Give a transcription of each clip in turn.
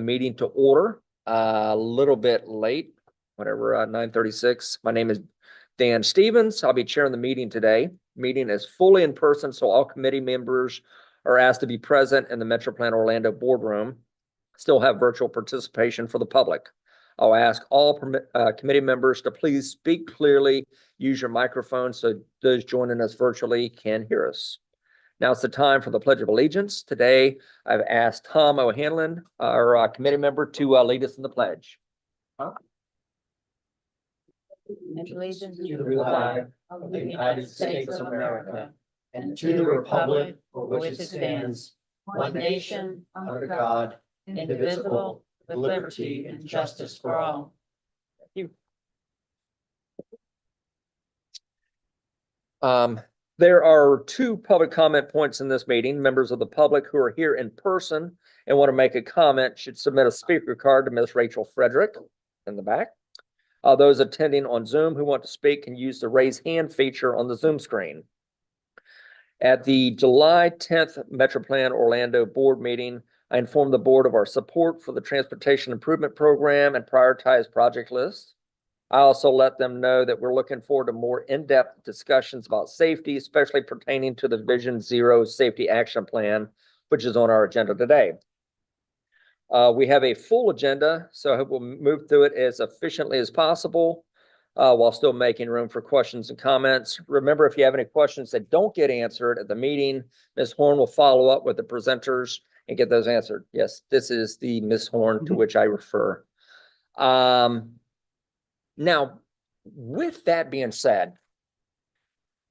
meeting to order. A little bit late, whatever, 9:36. My name is Dan Stevens. I'll be chairing the meeting today. Meeting is fully in person, so all committee members are asked to be present in the MetroPlan Orlando boardroom. Still have virtual participation for the public. I'll ask all committee members to please speak clearly, use your microphone so those joining us virtually can hear us. Now it's the time for the Pledge of Allegiance. Today, I've asked Tom O'Hanlon, our committee member, to lead us in the pledge. Allegiance to the flag of the United States of America and to the republic for which it stands, one nation, under God, indivisible, with liberty and justice for all. Thank you. There are two public comment points in this meeting. Members of the public who are here in person and want to make a comment should submit a speaker card to Ms. Rachel Frederick in the back. Those attending on Zoom who want to speak can use the raise hand feature on the Zoom screen. At the July 10th MetroPlan Orlando board meeting, I informed the board of our support for the Transportation Improvement Program and prioritized project list. I also let them know that we're looking forward to more in-depth discussions about safety, especially pertaining to the Vision Zero Safety Action Plan, which is on our agenda today. We have a full agenda, so I hope we'll move through it as efficiently as possible while still making room for questions and comments. Remember, if you have any questions that don't get answered at the meeting, Ms. Horn will follow up with the presenters and get those answered. Yes, this is the Ms. Horn to which I refer. Now, with that being said,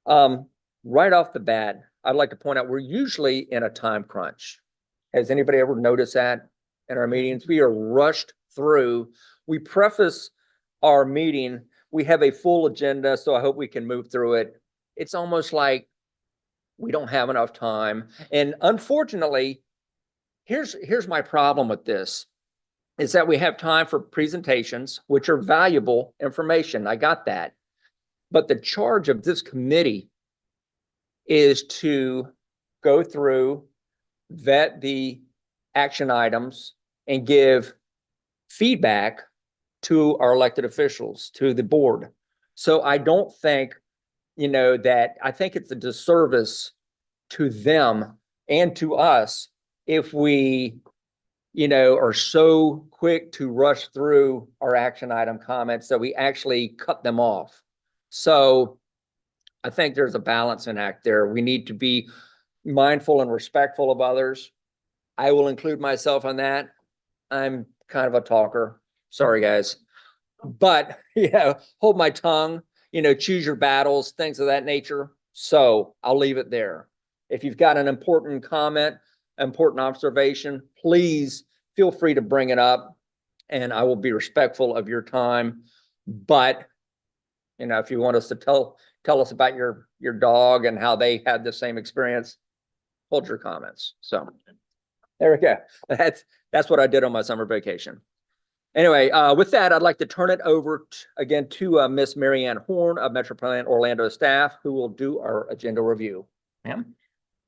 right off the bat, I'd like to point out we're usually in a time crunch. Has anybody ever noticed that in our meetings? We are rushed through. We preface our meeting. We have a full agenda, so I hope we can move through it. It's almost like we don't have enough time. And unfortunately, here's my problem with this. Is that we have time for presentations, which are valuable information. I got that. But the charge of this committee is to go through, vet the action items, and give feedback to our elected officials, to the board. So I don't think, that I think it's a disservice to them and to us if we are so quick to rush through our action item comments that we actually cut them off. So I think there's a balancing act there. We need to be mindful and respectful of others. I will include myself on that. I'm kind of a talker. Sorry, guys. But, hold my tongue, choose your battles, things of that nature. So I'll leave it there. If you've got an important comment, important observation, please feel free to bring it up and I will be respectful of your time. But if you want us to tell us about your dog and how they had the same experience, hold your comments. So there we go. That's what I did on my summer vacation. Anyway, with that, I'd like to turn it over again to Miss Marianne Horn of MetroPlan Orlando staff, who will do our agenda review. Ma'am.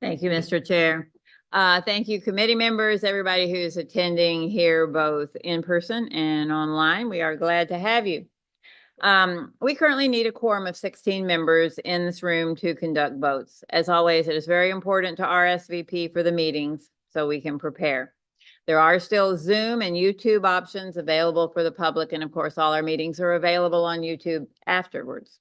Thank you, Mr. Chair. Thank you, committee members, everybody who's attending here, both in person and online. We are glad to have you. We currently need a quorum of 16 members in this room to conduct votes. As always, it is very important to RSVP for the meetings so we can prepare. There are still Zoom and YouTube options available for the public, and of course, all our meetings are available on YouTube afterwards.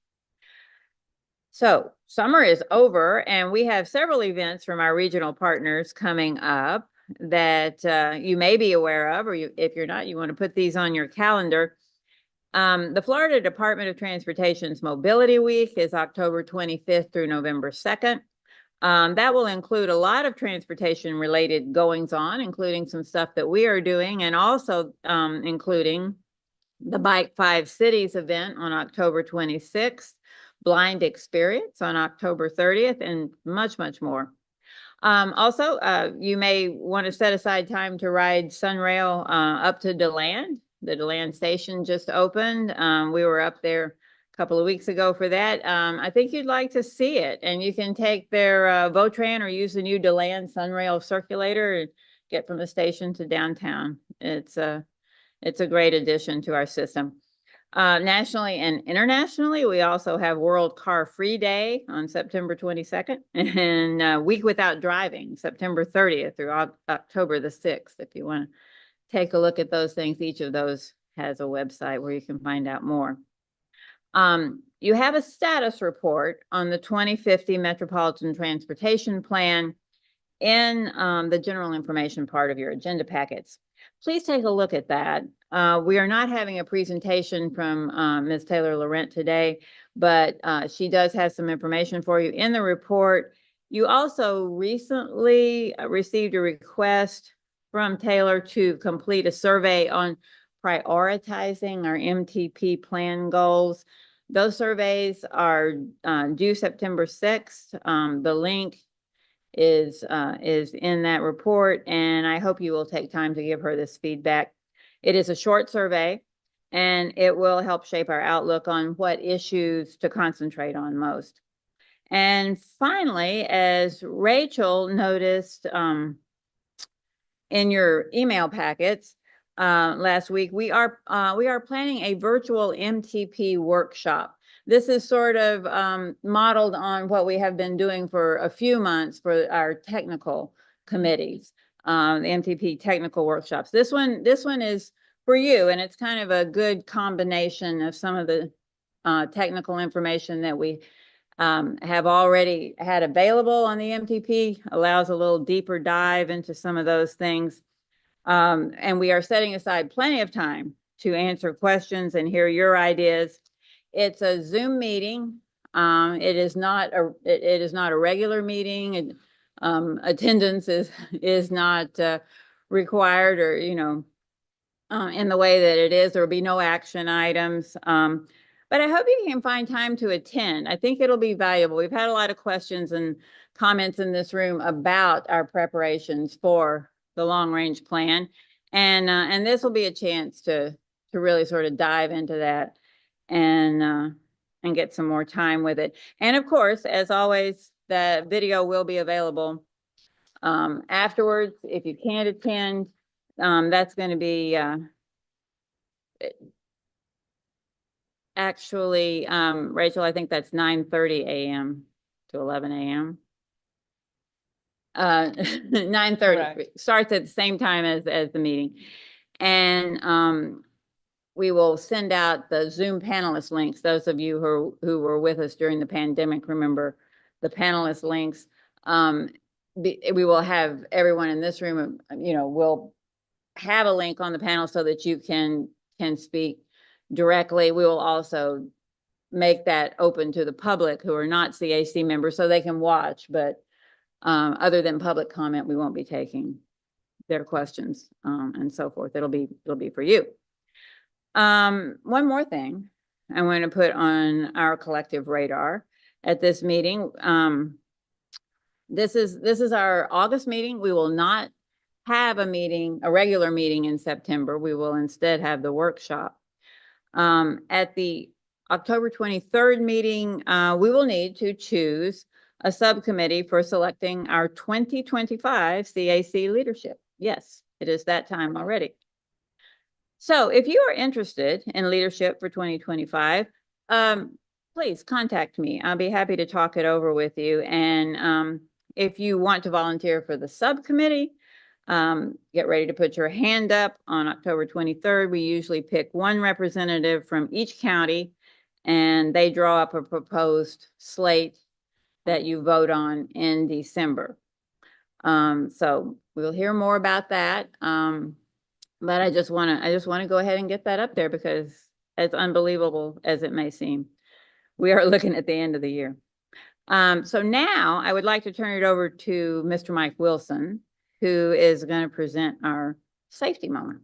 So summer is over and we have several events from our regional partners coming up that you may be aware of, or if you're not, you want to put these on your calendar. The Florida Department of Transportation's Mobility Week is October 25th through November 2nd. That will include a lot of transportation related goings on, including some stuff that we are doing, and also including the Bike 5 Cities event on October 26th. Blind Experience on October 30th, and much, much more. Also, you may want to set aside time to ride Sunrail up to DeLand. The DeLand station just opened. We were up there a couple of weeks ago for that. I think you'd like to see it, and you can take their Votran or use the new DeLand Sunrail circulator and get from the station to downtown. It's a great addition to our system. Nationally and internationally, we also have World Car Free Day on September 22nd and Week Without Driving, September 30th through October the 6th. If you want to take a look at those things, each of those has a website where you can find out more. You have a status report on the 2050 Metropolitan Transportation Plan in the general information part of your agenda packets. Please take a look at that. We are not having a presentation from Ms. Taylor Laurent today, but she does have some information for you in the report. You also recently received a request from Taylor to complete a survey on prioritizing our MTP plan goals. Those surveys are due September 6th. The link is in that report, and I hope you will take time to give her this feedback. It is a short survey, and it will help shape our outlook on what issues to concentrate on most. And finally, as Rachel noticed in your email packets last week, we are planning a virtual MTP workshop. This is sort of modeled on what we have been doing for a few months for our technical committees, the MTP technical workshops. This one is for you, and it's kind of a good combination of some of the technical information that we have already had available on the MTP, allows a little deeper dive into some of those things. And we are setting aside plenty of time to answer questions and hear your ideas. It's a Zoom meeting. It is not a regular meeting. Attendance is not required, or in the way that it is. There will be no action items. But I hope you can find time to attend. I think it'll be valuable. We've had a lot of questions and comments in this room about our preparations for the long range plan, and this will be a chance to really sort of dive into that and get some more time with it. And of course, as always, the video will be available afterwards. If you can't attend, that's going to be actually, Rachel, I think that's 9:30 a.m. to 11 a.m. 9:30 starts at the same time as the meeting. And we will send out the Zoom panelist links. Those of you who were with us during the pandemic, remember the panelist links. We will have everyone in this room, will have a link on the panel so that you can speak directly. We will also make that open to the public who are not CAC members so they can watch, but other than public comment, we won't be taking their questions and so forth. It'll be for you. One more thing I want to put on our collective radar at this meeting. This is our August meeting. We will not have a regular meeting in September. We will instead have the workshop. At the October 23rd meeting, we will need to choose a subcommittee for selecting our 2025 CAC leadership. Yes, it is that time already. So if you are interested in leadership for 2025, please contact me. I'll be happy to talk it over with you. And if you want to volunteer for the subcommittee, get ready to put your hand up on October 23rd. We usually pick one representative from each county, and they draw up a proposed slate that you vote on in December. So we'll hear more about that. But I just want to go ahead and get that up there because, as unbelievable as it may seem, we are looking at the end of the year. So now I would like to turn it over to Mr. Mike Wilson, who is going to present our safety moment.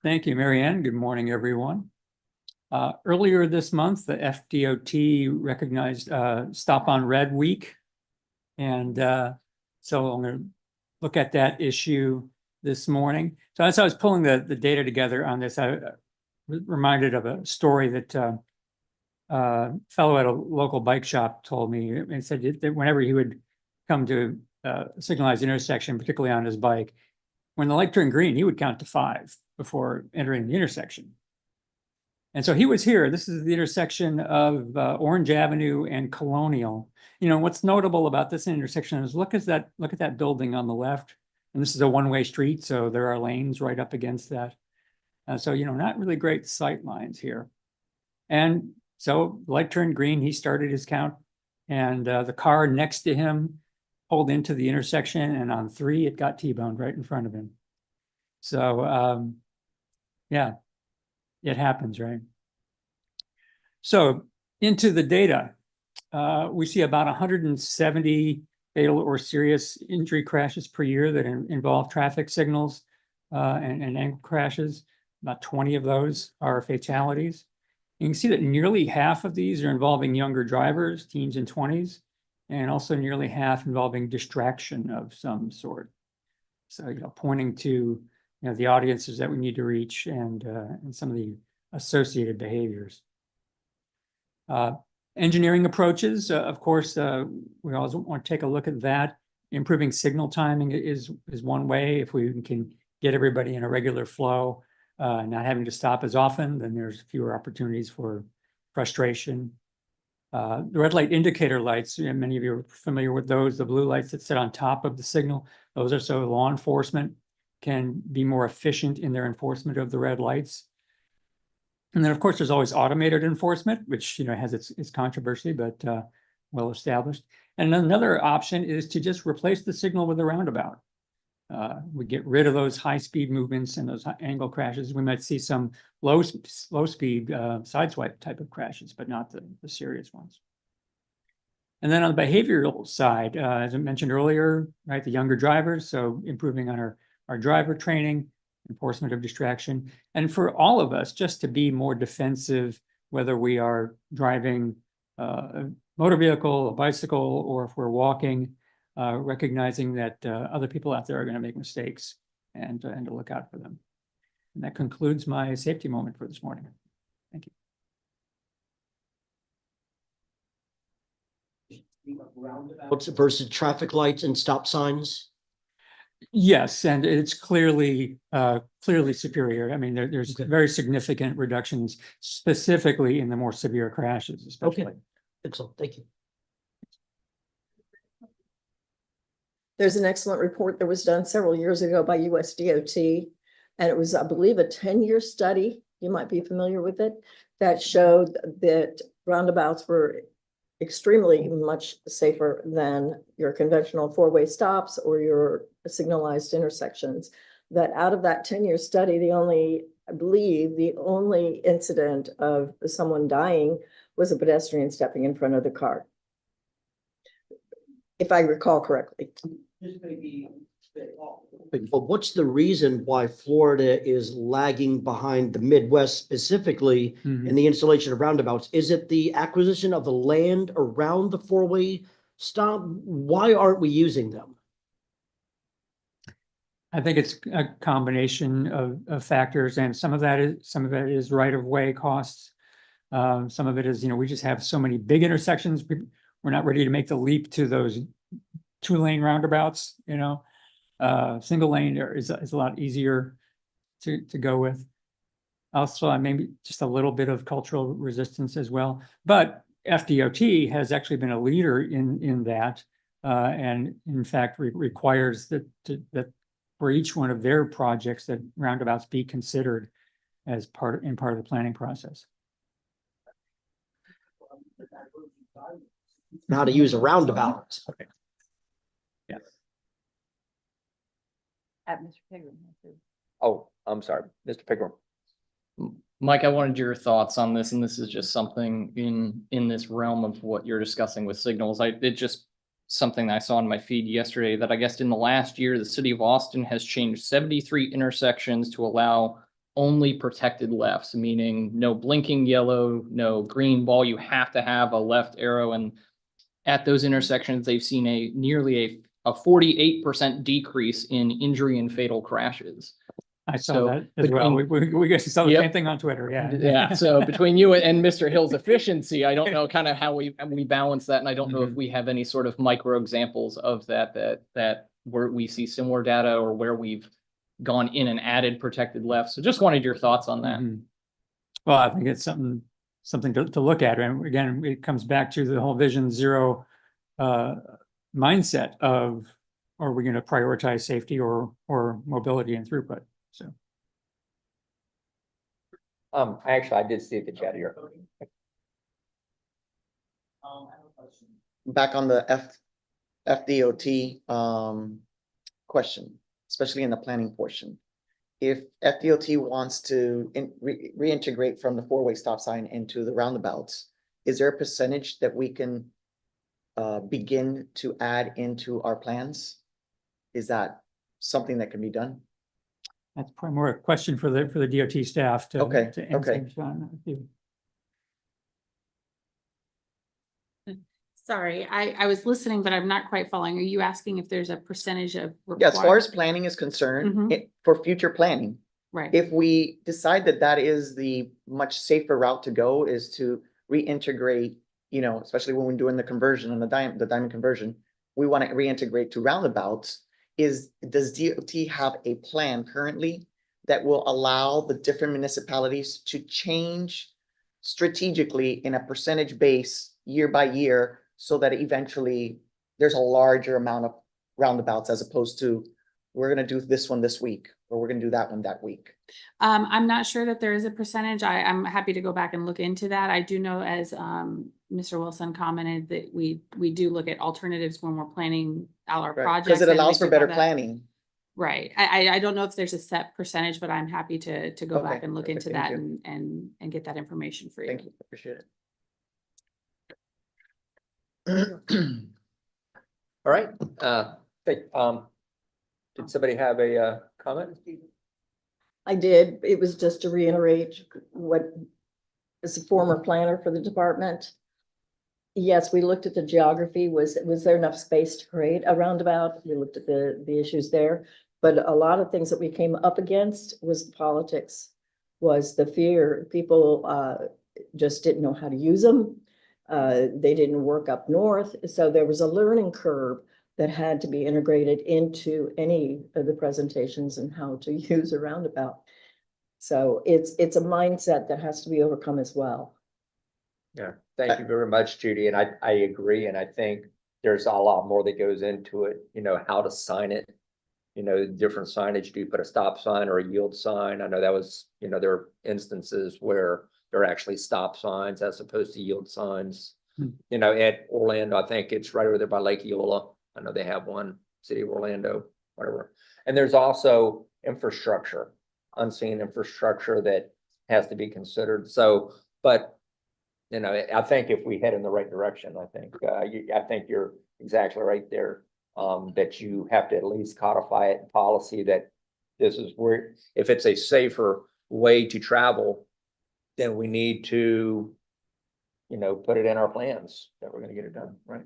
Thank you, Mary Ann. Good morning, everyone. Earlier this month, the FDOT recognized Stop on Red Week. And so I'm going to look at that issue this morning. So as I was pulling the data together on this, I was reminded of a story that a fellow at a local bike shop told me, and said that whenever he would come to a signalized intersection, particularly on his bike, when the light turned green, he would count to 5 before entering the intersection. And so he was here. This is the intersection of Orange Avenue and Colonial. You know, what's notable about this intersection is look at that building on the left. And this is a one-way street, so there are lanes right up against that. So, you know, not really great sight lines here. And so light turned green, he started his count, and the car next to him pulled into the intersection, and on 3, it got T-boned right in front of him. So, yeah, it happens, right? So into the data, we see about 170 fatal or serious injury crashes per year that involve traffic signals and ankle crashes. About 20 of those are fatalities. You can see that nearly half of these are involving younger drivers, teens and 20s, and also nearly half involving distraction of some sort. So, you know, pointing to, you know, the audiences that we need to reach and some of the associated behaviors. Engineering approaches, of course, we always want to take a look at that. Improving signal timing is one way. If we can get everybody in a regular flow, not having to stop as often, then there's fewer opportunities for frustration. The red light indicator lights, you know, many of you are familiar with those, the blue lights that sit on top of the signal. Those are so law enforcement can be more efficient in their enforcement of the red lights. And then, of course, there's always automated enforcement, which, you know, has its controversy, but well established. And another option is to just replace the signal with a roundabout. We get rid of those high-speed movements and those angle crashes. We might see some low-speed sideswipe type of crashes, but not the serious ones. And then on the behavioral side, as I mentioned earlier, right, the younger drivers, so improving on our driver training, enforcement of distraction, and for all of us just to be more defensive, whether we are driving a motor vehicle, a bicycle, or if we're walking, recognizing that other people out there are going to make mistakes and to look out for them. And that concludes my safety moment for this morning. Thank you. Roundabouts versus traffic lights and stop signs? Yes, and it's clearly superior. I mean, there's very significant reductions, specifically in the more severe crashes, especially. Okay, excellent. Thank you. There's an excellent report that was done several years ago by US DOT, and it was, I believe, a 10-year study. You might be familiar with it, that showed that roundabouts were extremely much safer than your conventional 4-way stops or your signalized intersections. That out of that 10-year study, I believe the only incident of someone dying was a pedestrian stepping in front of the car, if I recall correctly. This may be but what's the reason why Florida is lagging behind the Midwest specifically in the installation of roundabouts? Is it the acquisition of the land around the 4-way stop? Why aren't we using them? I think it's a combination of factors, and some of it is right-of-way costs. Some of it is, you know, we just have so many big intersections. We're not ready to make the leap to those 2-lane roundabouts, you know. Single lane is a lot easier to go with. Also, maybe just a little bit of cultural resistance as well. But FDOT has actually been a leader in that, and in fact requires that for each one of their projects that roundabouts be considered as part of the planning process. How to use a roundabout. Okay. Yeah. Mr. Pigram. Oh, I'm sorry, Mr. Pickering. Mike, I wanted your thoughts on this, and this is just something in this realm of what you're discussing with signals. It just something that I saw in my feed yesterday that I guess in the last year, the city of Austin has changed 73 intersections to allow only protected lefts, meaning no blinking yellow, no green ball. You have to have a left arrow. And at those intersections, they've seen nearly a 48% decrease in injury and fatal crashes. I saw that as well. We guys saw the same thing on Twitter. Yeah. Yeah. So between you and Mr. Hill's efficiency, I don't know kind of how we balance that. And I don't know if we have any sort of micro examples of that where we see similar data or where we've gone in and added protected left. So just wanted your thoughts on that. Mhm. Well, I think it's something to look at. And again, it comes back to the whole Vision Zero mindset of, are we going to prioritize safety or mobility and throughput? So. Actually, I did see the chat here. Back on the FDOT question, especially in the planning portion. If FDOT wants to reintegrate from the four-way stop sign into the roundabouts, is there a percentage that we can begin to add into our plans? Is that something that can be done? That's probably more a question for the DOT staff to. Okay, to answer. okay. John, if you- Sorry, I was listening, but I'm not quite following. Are you asking if there's a percentage of? Yeah, as far required- as planning is concerned, Mhm. for future planning, Right, if we decide that that is the much safer route to go, is to reintegrate, you know, especially when we're doing the conversion and the diamond conversion, we want to reintegrate to roundabouts. Does DOT have a plan currently that will allow the different municipalities to change strategically in a percentage base year by year, so that eventually there's a larger amount of roundabouts, as opposed to, we're gonna do this one this week, or we're gonna do that one that week? I'm not sure that there is a percentage. I'm happy to go back and look into that. I do know, as Mr. Wilson commented, that we do look at alternatives when we're planning out our projects. Because it and we allows for do better have that. planning. Right. I don't know if there's a set percentage, but I'm happy to go Okay, back and look perfect. into Thank that you. and get that information for you. Thank you, appreciate it. All right, did somebody have a comment? I did. It was just to reiterate what, as a former planner for the department. Yes, we looked at the geography. Was there enough space to create a roundabout? We looked at the issues there. But a lot of things that we came up against was the politics, was the fear. People just didn't know how to use them. They didn't work up north. So there was a learning curve that had to be integrated into any of the presentations and how to use a roundabout. So it's a mindset that has to be overcome as well. Yeah, thank you very much, Judy, and I agree, and I think there's a lot more that goes into it, you know, how to sign it. You know, different signage, do you put a stop sign or a yield sign? I know that was, you know, there are instances where there are actually stop signs as opposed to yield signs. Hmm. You know, at Orlando, I think it's right over there by Lake Eola. I know they have one, City of Orlando, whatever. And there's also infrastructure, unseen infrastructure that has to be considered. So, but, you know, I think if we head in the right direction, I think you're exactly right there. That you have to at least codify it in policy that this is where, if it's a safer way to travel, then we need to, you know, put it in our plans that we're gonna get it done, right?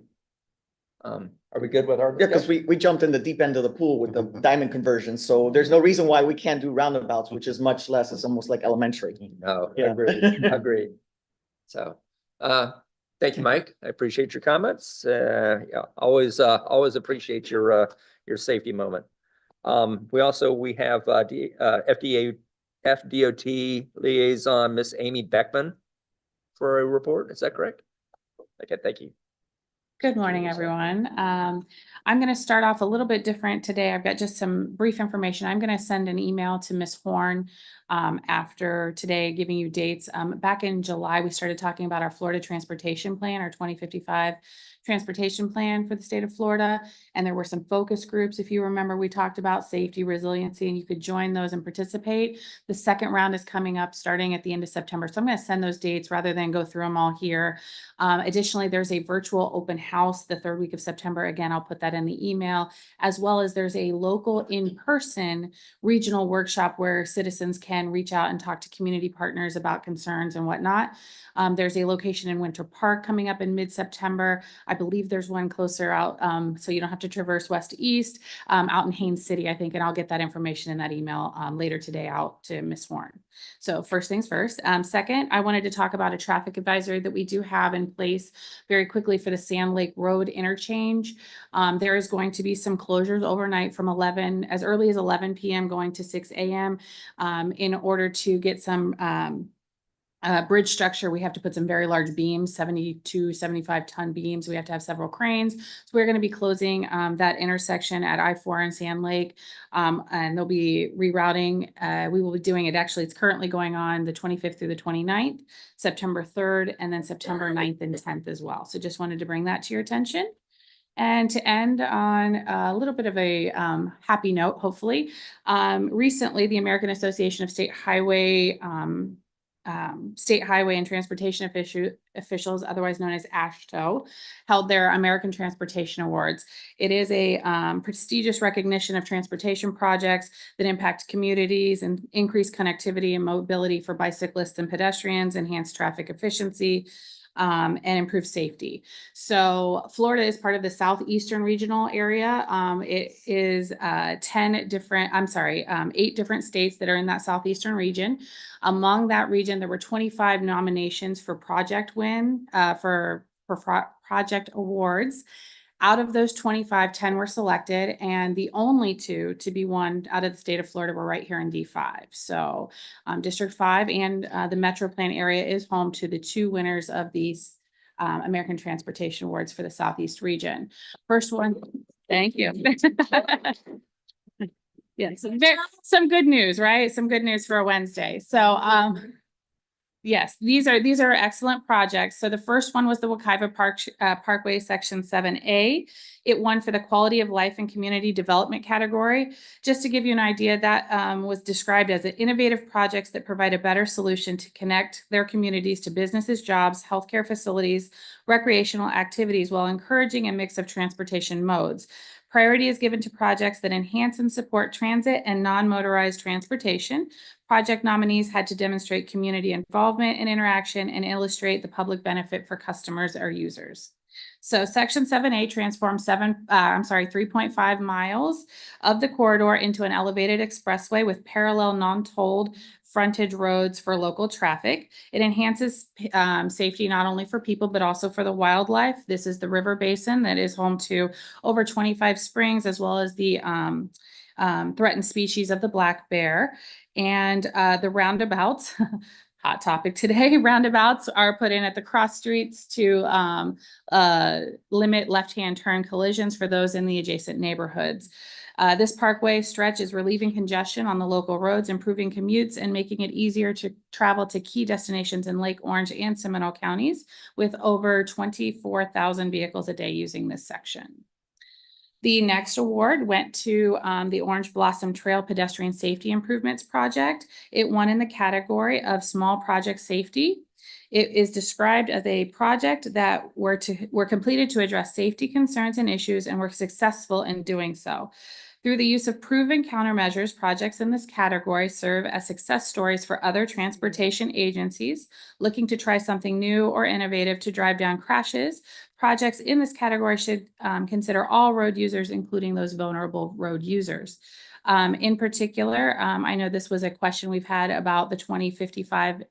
Are we good with our? Yeah, because we jumped in the deep end of the pool with the diamond conversion, so there's no reason why we can't do roundabouts, which is much less, it's almost like elementary. No, Yeah. agreed. So, thank you, Mike. I appreciate your comments. Yeah, always appreciate your safety moment. We have, FDOT liaison, Miss Amy Beckman for a report. Is that correct? Okay, thank you. Good morning, everyone. I'm going to start off a little bit different today. I've got just some brief information. I'm going to send an email to Ms. Horn after today, giving you dates. Back in July, we started talking about our Florida Transportation Plan, our 2055 transportation plan for the state of Florida. And there were some focus groups. If you remember, we talked about safety, resiliency, and you could join those and participate. The second round is coming up starting at the end of September. So I'm going to send those dates rather than go through them all here. Additionally, there's a virtual open house the third week of September. Again, I'll put that in the email, as well as there's a local in-person regional workshop where citizens can reach out and talk to community partners about concerns and whatnot. There's a location in Winter Park coming up in mid-September. I believe there's one closer out, so you don't have to traverse west to east, out in Haines City, I think, and I'll get that information in that email later today out to Ms. Warren. So first things first. Second, I wanted to talk about a traffic advisory that we do have in place very quickly for the Sand Lake Lake Road interchange. There is going to be some closures overnight from as early as 11 p.m. going to 6 a.m. In order to get some bridge structure. We have to put some very large beams, 72, 75-ton beams. We have to have several cranes. So we're going to be closing that intersection at I-4 and Sand Lake. And they'll be rerouting. We will be doing it. Actually, it's currently going on the 25th through the 29th, September 3rd, and then September 9th and 10th as well. So just wanted to bring that to your attention. And to end on a little bit of a happy note, hopefully, recently the American Association of State Highway and Transportation Officials, otherwise known as AASHTO, held their American Transportation Awards. It is a prestigious recognition of transportation projects that impact communities and increase connectivity and mobility for bicyclists and pedestrians, enhance traffic efficiency, and improve safety. So Florida is part of the Southeastern regional area. It is 8 different states that are in that Southeastern region. Among that region, there were 25 nominations for project project awards. Out of those 25, 10 were selected, and the only two to be won out of the state of Florida were right here in D5. So District 5 and the Metro Plan area is home to the two winners of these American Transportation Awards for the Southeast region. First one, thank you. Yes, some good news, right? Some good news for a Wednesday. So yes, these are excellent projects. So the first one was the Wekiva Parkway Section 7A. It won for the Quality of Life and Community Development category. Just to give you an idea, that was described as innovative projects that provide a better solution to connect their communities to businesses, jobs, healthcare facilities, recreational activities, while encouraging a mix of transportation modes. Priority is given to projects that enhance and support transit and non-motorized transportation. Project nominees had to demonstrate community involvement and interaction and illustrate the public benefit for customers or users. So Section 7A transforms 3.5 miles of the corridor into an elevated expressway with parallel non-tolled frontage roads for local traffic. It enhances safety not only for people, but also for the wildlife. This is the river basin that is home to over 25 springs, as well as the threatened species of the black bear. And the roundabouts, hot topic today, roundabouts are put in at the cross streets to limit left-hand turn collisions for those in the adjacent neighborhoods. This parkway stretch is relieving congestion on the local roads, improving commutes, and making it easier to travel to key destinations in Lake Orange and Seminole counties, with over 24,000 vehicles a day using this section. The next award went to the Orange Blossom Trail Pedestrian Safety Improvements Project. It won in the category of small project safety. It is described as a project that were completed to address safety concerns and issues, and were successful in doing so. Through the use of proven countermeasures, projects in this category serve as success stories for other transportation agencies looking to try something new or innovative to drive down crashes. Projects in this category should consider all road users, including those vulnerable road users. In particular, I know this was a question we've had about the 2055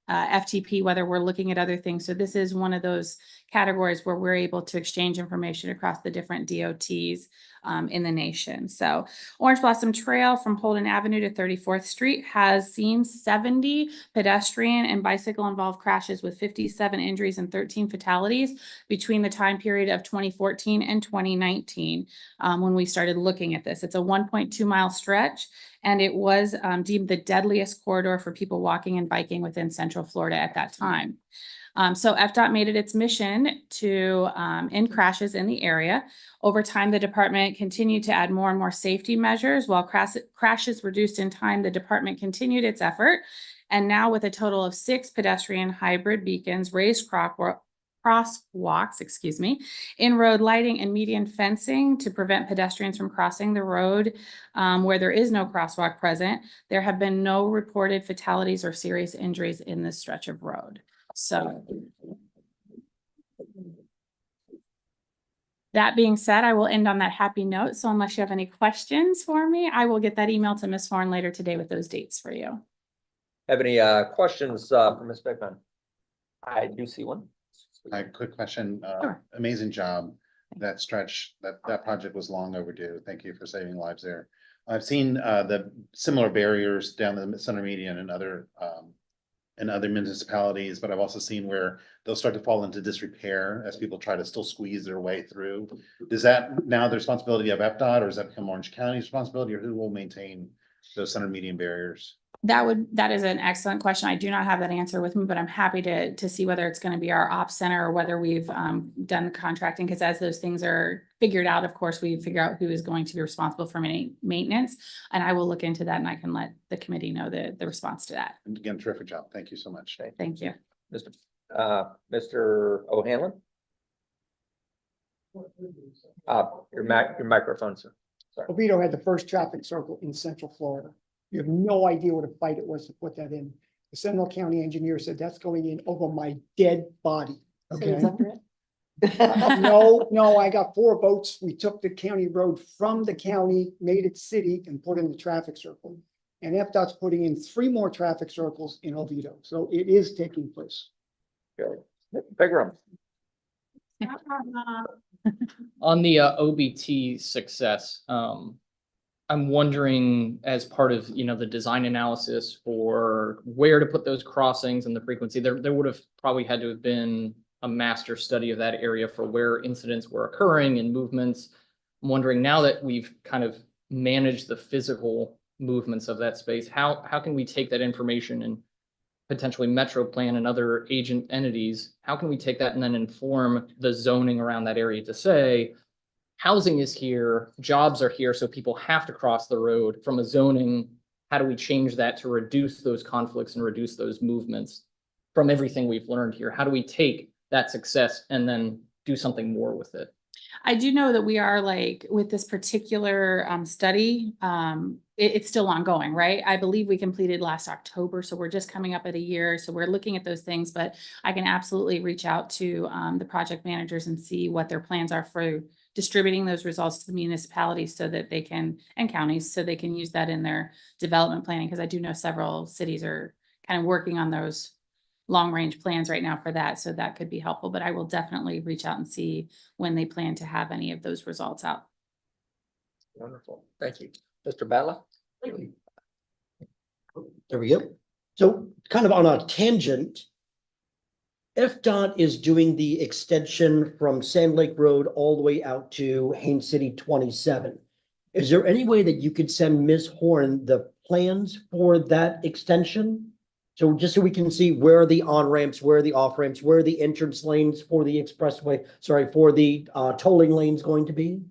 FTP, whether we're looking at other things. So this is one of those categories where we're able to exchange information across the different DOTs in the nation. So Orange Blossom Trail from Holden Avenue to 34th Street has seen 70 pedestrian and bicycle involved crashes with 57 injuries and 13 fatalities between the time period of 2014 and 2019 when we started looking at this. It's a 1.2 mile stretch, and it was deemed the deadliest corridor for people walking and biking within Central Florida at that time. So FDOT made it its mission to end crashes in the area. Over time, the department continued to add more and more safety measures. While crashes reduced in time, the department continued its effort. And now with a total of 6 pedestrian hybrid beacons, raised crosswalks, in-road lighting and median fencing to prevent pedestrians from crossing the road where there is no crosswalk present, there have been no reported fatalities or serious injuries in this stretch of road. So that being said, I will end on that happy note. So unless you have any questions for me, I will get that email to Ms. Horn later today with those dates for you. Have any questions for Ms. Beckman? I do see one. Hi, quick question. Sure. Amazing job. That stretch, that project was long overdue. Thank you for saving lives there. I've seen the similar barriers down the center median and other municipalities, but I've also seen where they'll start to fall into disrepair as people try to still squeeze their way through. Is that now the responsibility of FDOT, or does that become Orange County's responsibility, or who will maintain those center median barriers? That is an excellent question. I do not have that answer with me, but I'm happy to see whether it's going to be our ops center or whether we've done the contracting, because as those things are figured out, of course, we figure out who is going to be responsible for maintenance. And I will look into that and I can let the committee know the response to that. And again, terrific job. Thank you so much. Thank you. Mr. O'Hanlon? Your microphone, sir. Sorry. Oviedo had the first traffic circle in Central Florida. You have no idea what a fight it was to put that in. The Seminole County engineer said that's going in over my dead body. Okay. No, I got 4 boats. We took the county road from the county, made it city and put in the traffic circle. And FDOT's putting in 3 more traffic circles in Oviedo. So it is taking place. Big room. On the OBT success, I'm wondering, as part of, the design analysis for where to put those crossings and the frequency, there would have probably had to have been a master study of that area for where incidents were occurring and movements. I'm wondering, now that we've kind of managed the physical movements of that space, how can we take that information and potentially Metro Plan and other agent entities, how can we take that and then inform the zoning around that area to say, housing is here, jobs are here, so people have to cross the road. From a zoning, how do we change that to reduce those conflicts and reduce those movements? From everything we've learned here, how do we take that success and then do something more with it? I do know that we are with this particular study, it's still ongoing, right? I believe we completed last October, so we're just coming up at a year. So we're looking at those things, but I can absolutely reach out to the project managers and see what their plans are for distributing those results to the municipalities so that they can, and counties, so they can use that in their development planning. Because I do know several cities are kind of working on those long range plans right now for that. So that could be helpful, but I will definitely reach out and see when they plan to have any of those results out. Wonderful. Thank you. Mr. Bala? There we go. So kind of on a tangent, FDOT is doing the extension from Sand Lake Road all the way out to Haines City 27. Is there any way that you could send Ms. Horn the plans for that extension? So just so we can see where are the on-ramps, where are the off-ramps, where are the entrance lanes for the expressway, for the tolling lanes going to be?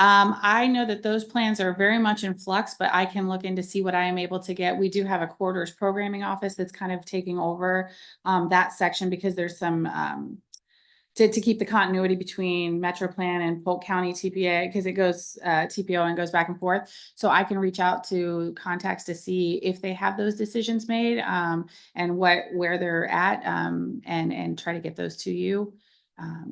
I know that those plans are very much in flux, but I can look in to see what I am able to get. We do have a corridors programming office that's kind of taking over that section, because there's some to keep the continuity between Metro Plan and Polk County TPA, because it goes TPO and goes back and forth. So I can reach out to contacts to see if they have those decisions made and where they're at and try to get those to you.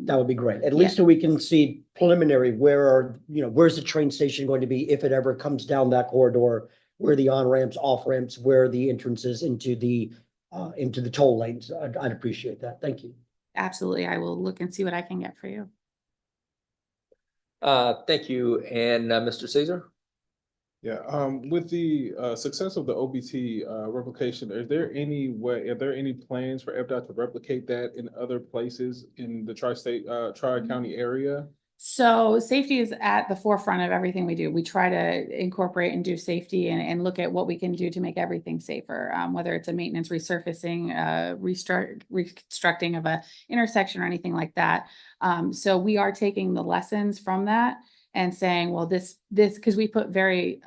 That would be great. At least so we can see preliminary, where's the train station going to be if it ever comes down that corridor, where the on-ramps, off-ramps, where the entrances into the toll lanes. I'd appreciate that. Thank you. Absolutely. I will look and see what I can get for you. Thank you. And Mr. Caesar? Yeah, with the success of the OBT replication, are there any plans for FDOT to replicate that in other places in the tri-county area? So safety is at the forefront of everything we do. We try to incorporate and do safety and look at what we can do to make everything safer, whether it's a maintenance resurfacing, reconstructing of a intersection or anything like that. So we are taking the lessons from that and saying, well, this, because we put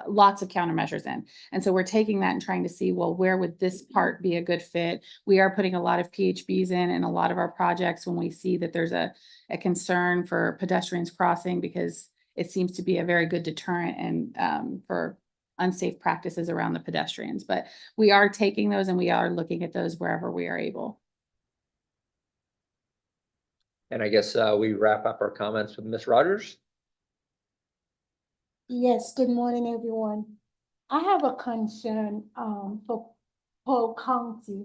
lots of countermeasures in. And so we're taking that and trying to see, well, where would this part be a good fit? We are putting a lot of PHBs in a lot of our projects when we see that there's a concern for pedestrians crossing, because it seems to be a very good deterrent and for unsafe practices around the pedestrians. But we are taking those and we are looking at those wherever we are able. And I guess we wrap up our comments with Ms. Rogers. Yes, good morning, everyone. I have a concern for Polk County.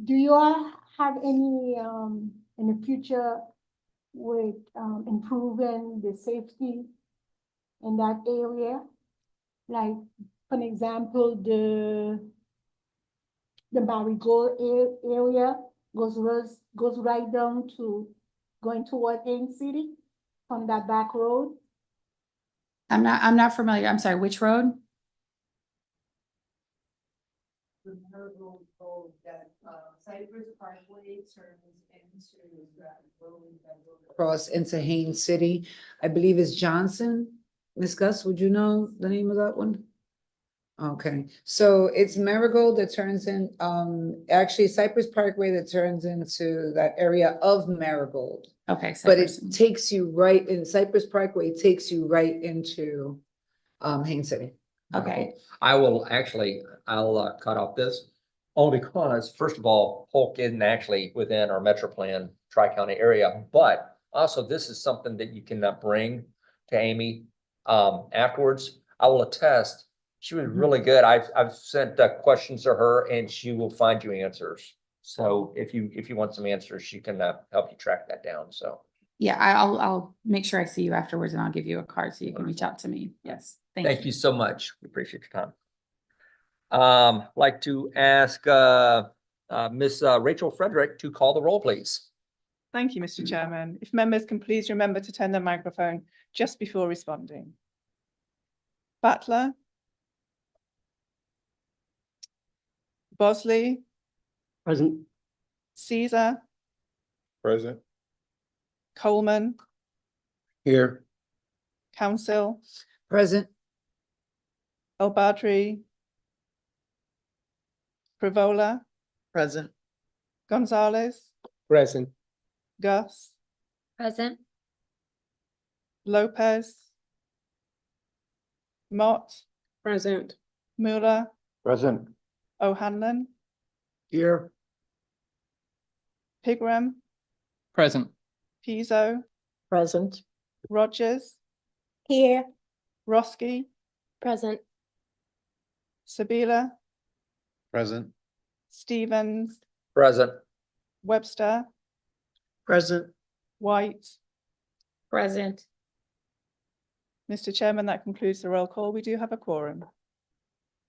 do you all have any, in the future with, improving the safety in that area? Like, for an example, the Marigold area goes right down to going toward Haines City from that back road. I'm not familiar. I'm sorry, which road? Cross into Haines City, I believe is Johnson. Ms. Gus, would you know the name of that one? Okay, so it's Marigold that turns in, actually Cypress Parkway that turns into that area of Marigold. Okay. But it Cypress. takes you right in Cypress Parkway, takes you right into Haines City. Okay, I'll cut off this. Only because, first of all, Polk isn't actually within our Metro Plan Tri-County area, but also this is something that you can bring to Amy afterwards. I will attest, she was really good. I've sent questions to her and she will find you answers. So if you want some answers, she can help you track that down, so. yeah, I'll make sure I see you afterwards and I'll give you a card so you can reach out to me. Yes, Thank you. you so much. We appreciate your time. Like to ask Miss Rachel Frederick to call the roll, please. Thank you, Mr. Chairman. If members can please remember to turn their microphone just before responding. Butler. Bosley. Present. Caesar. Present. Coleman. Here. Council. Present. El Badri. Frivola. Present. Gonzalez. Present. Gus. Present. Lopez. Mott. Present. Mueller. Present. O'Hanlon. Here. Pigram. Present. Pizzo. Present. Rogers. Here. Roski. Present. Sabila. Present. Stevens. Present. Webster. Present. White. Present. Mr. Chairman, that concludes the roll call. We do have a quorum.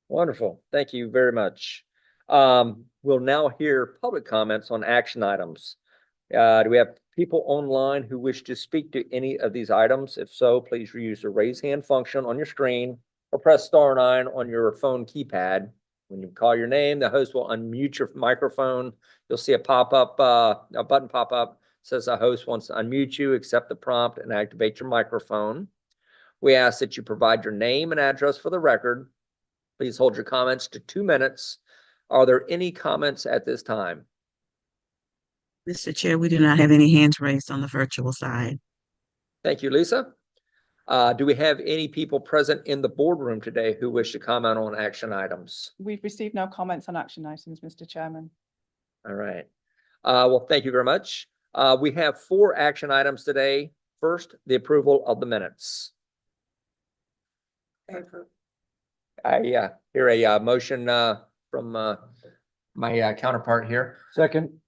Wonderful. Thank you very much. We'll now hear public comments on action items. Do we have people online who wish to speak to any of these items? If so, please use the raise hand function on your screen or press *9 on your phone keypad. When you call your name, the host will unmute your microphone. You'll see a button pop up, says the host wants to unmute you, accept the prompt and activate your microphone. We ask that you provide your name and address for the record. Please hold your comments to 2 minutes. Are there any comments at this time? Mr. Chair, we do not have any hands raised on the virtual side. Thank you, Lisa. Do we have any people present in the boardroom today who wish to comment on action items? We've received no comments on action items, Mr. Chairman. All right. Well, thank you very much. We have 4 action items today. First, the approval of the minutes. I hear a motion from my counterpart here. Second.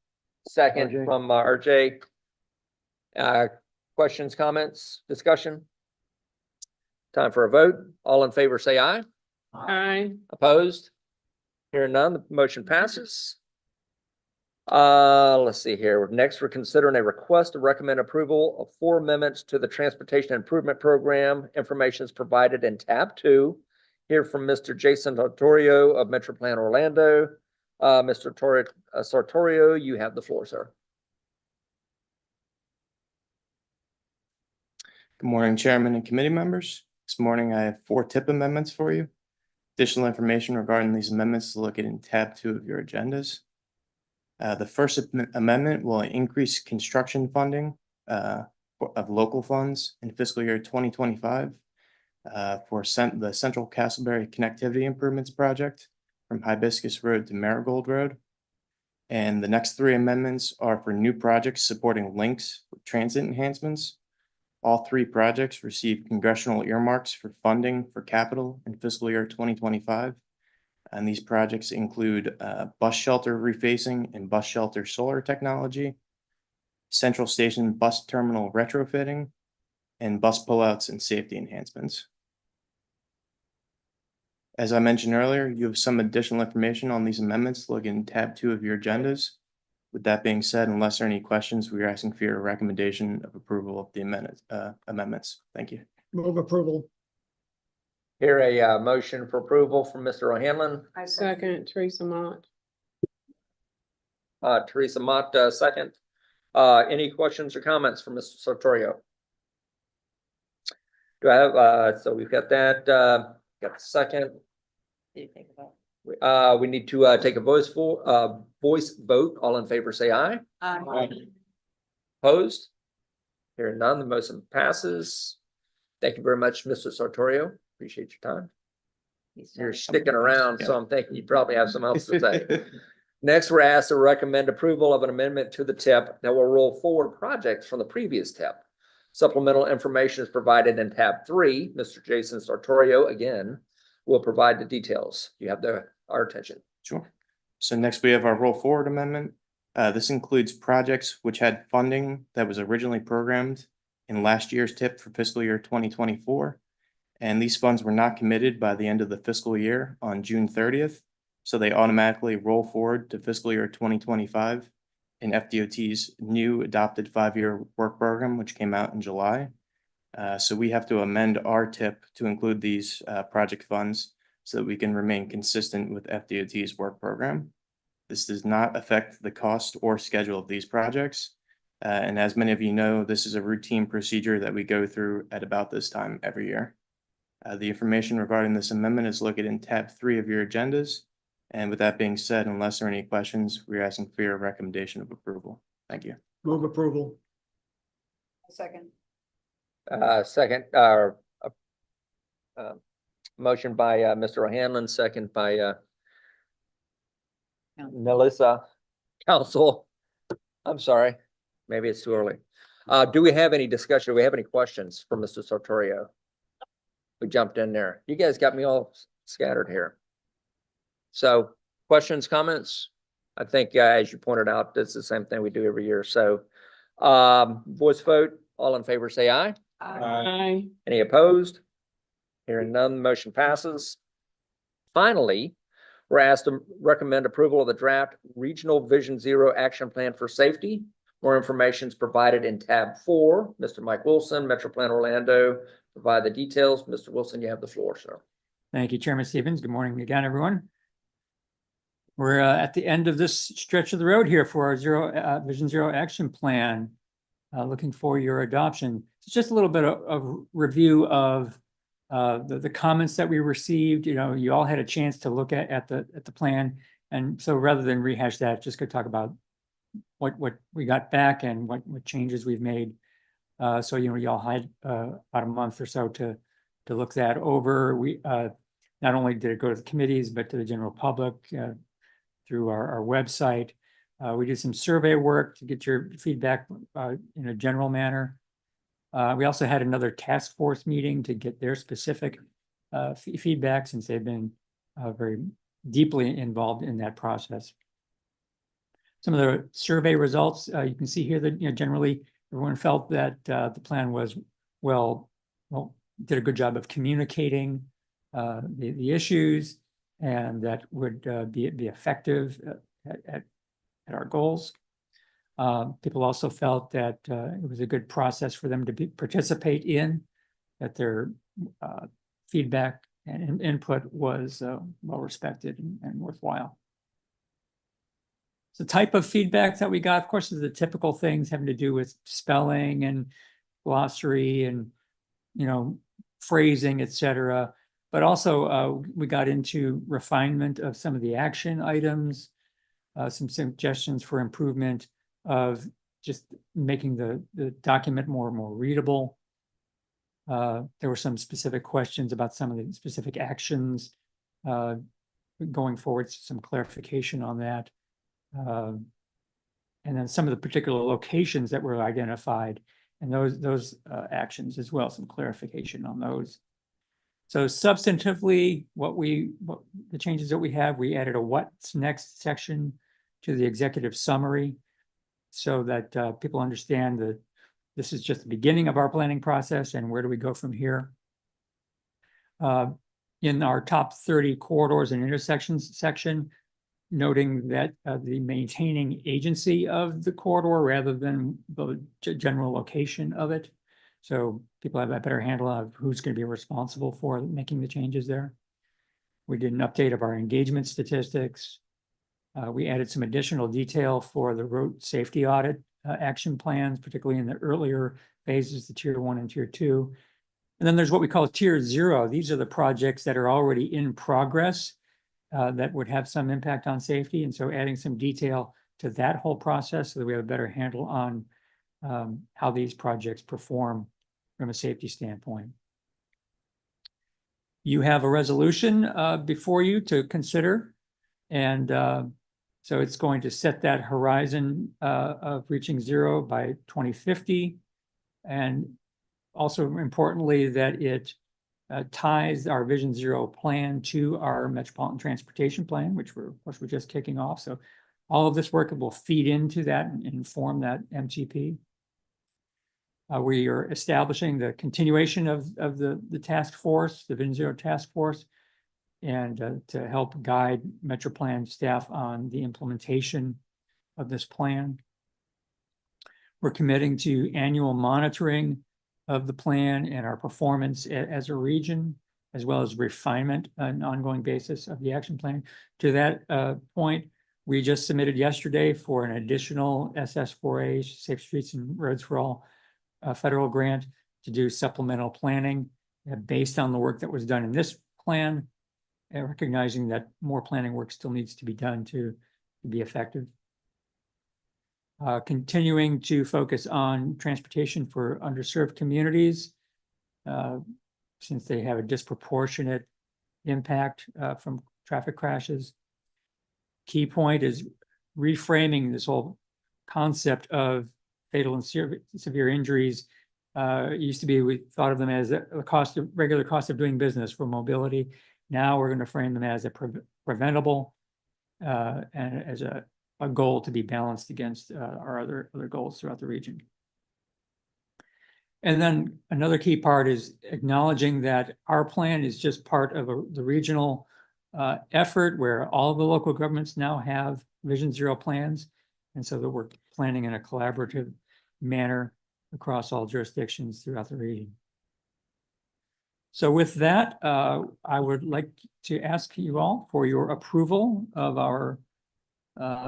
Second RJ. from RJ. Questions, comments, discussion? Time for a vote. All in favor, say aye. Aye. Opposed? Hearing none, the motion passes. Let's see here. Next, we're considering a request to recommend approval of 4 amendments to the Transportation Improvement Program. Information is provided in tab 2. Hear from Mr. Jason Sartorio of Metro Plan Orlando. Mr. Sartorio, you have the floor, sir. Good morning, Chairman and committee members. This morning, I have 4 tip amendments for you. Additional information regarding these amendments is located in tab 2 of your agendas. The first amendment will increase construction funding of local funds in fiscal year 2025 for the Central Castleberry Connectivity Improvements Project from Hibiscus Road to Marigold Road. And the next 3 amendments are for new projects supporting links with transit enhancements. All 3 projects received congressional earmarks for funding for capital in fiscal year 2025. And these projects include bus shelter refacing and bus shelter solar technology, central station bus terminal retrofitting, and bus pullouts and safety enhancements. As I mentioned earlier, you have some additional information on these amendments. Look in tab 2 of your agendas. With that being said, unless there are any questions, we are asking for your recommendation of approval of the amendments. Thank you. Move approval. Hear a motion for approval from Mr. O'Hanlon. I second Teresa Mott. Teresa Mott, second. Any questions or comments from Mr. Sartorio? Do I have, so we've got that, got the second. We need to take a voice vote. All in favor, say aye. Aye. Opposed? Hearing none, the motion passes. Thank you very much, Mr. Sartorio. Appreciate your time. You're sticking around, so I'm thinking you probably have something else to say. Next, we're asked to recommend approval of an amendment to the TIP that will roll forward projects from the previous TIP. Supplemental information is provided in tab 3. Mr. Jason Sartorio, again, will provide the details. You have our attention. Sure. So next we have our roll forward amendment. This includes projects which had funding that was originally programmed in last year's TIP for fiscal year 2024. And these funds were not committed by the end of the fiscal year on June 30th. So they automatically roll forward to fiscal year 2025 in FDOT's new adopted 5-year work program, which came out in July. So we have to amend our TIP to include these project funds so that we can remain consistent with FDOT's work program. This does not affect the cost or schedule of these projects. And as many of you know, this is a routine procedure that we go through at about this time every year. The information regarding this amendment is located in tab 3 of your agendas. And with that being said, unless there are any questions, we're asking for your recommendation of approval. Thank you. Move approval. Second. Second, motion by Mr. O'Hanlon, second by Melissa. Council. I'm sorry, maybe it's too early. Do we have any discussion? Do we have any questions for Mr. Sartorio? We jumped in there. You guys got me all scattered here. So questions, comments? I think as you pointed out, it's the same thing we do every year. So voice vote, all in favor, say aye. Aye. Any opposed? Hearing none, the motion passes. Finally, we're asked to recommend approval of the draft Regional Vision Zero Action Plan for Safety. More information is provided in tab 4. Mr. Mike Wilson, Metro Plan Orlando, provide the details. Mr. Wilson, you have the floor, sir. Thank you, Chairman Stevens. Good morning again, everyone. We're at the end of this stretch of the road here for our Vision Zero Action Plan. Looking for your adoption. It's just a little bit of review of the comments that we received. You know, you all had a chance to look at the plan, and so rather than rehash that, just go talk about what we got back and what changes we've made. So you know, y'all had about a month or so to look that over. We not only did it go to the committees, but to the general public through our website. We did some survey work to get your feedback in a general manner. We also had another task force meeting to get their specific feedback, since they've been very deeply involved in that process. Some of the survey results, you can see here that, you know, generally everyone felt that the plan was did a good job of communicating the issues, and that would be effective at our goals. People also felt that it was a good process for them to participate in, that their feedback and input was well respected and worthwhile. The type of feedback that we got, of course, is the typical things having to do with spelling and glossary and, you know, phrasing, etc. But also we got into refinement of some of the action items, some suggestions for improvement of just making the document more readable. There were some specific questions about some of the specific actions going forward, some clarification on that. And then some of the particular locations that were identified, and those actions as well, some clarification on those. So substantively, the changes that we added a what's next section to the executive summary so that people understand that this is just the beginning of our planning process and where do we go from here. In our top 30 corridors and intersections section, noting that the maintaining agency of the corridor rather than the general location of it. So people have a better handle of who's going to be responsible for making the changes there. We did an update of our engagement statistics. We added some additional detail for the road safety audit action plans, particularly in the earlier phases, the tier 1 and tier 2. And then there's what we call tier 0. These are the projects that are already in progress that would have some impact on safety. And so adding some detail to that whole process so that we have a better handle on how these projects perform from a safety standpoint. You have a resolution before you to consider. And so it's going to set that horizon of reaching zero by 2050. And also importantly, that it ties our Vision Zero plan to our Metropolitan Transportation Plan, which we're just kicking off. So all of this work will feed into that and inform that MTP. We are establishing the continuation of the task force, the Vision Zero task force, and to help guide MetroPlan staff on the implementation of this plan. We're committing to annual monitoring of the plan and our performance as a region, as well as refinement on an ongoing basis of the action plan. To that point, we just submitted yesterday for an additional SS4A, Safe Streets and Roads for All, federal grant to do supplemental planning based on the work that was done in this plan, and recognizing that more planning work still needs to be done to be effective. Continuing to focus on transportation for underserved communities, since they have a disproportionate impact from traffic crashes. Key point is reframing this whole concept of fatal and severe injuries. It used to be, we thought of them as a regular cost of doing business for mobility. Now we're going to frame them as a preventable and as a goal to be balanced against our other goals throughout the region. And then another key part is acknowledging that our plan is just part of the regional effort where all the local governments now have Vision Zero plans. And so that we're planning in a collaborative manner across all jurisdictions throughout the region. So with that, I would like to ask you all for your approval of our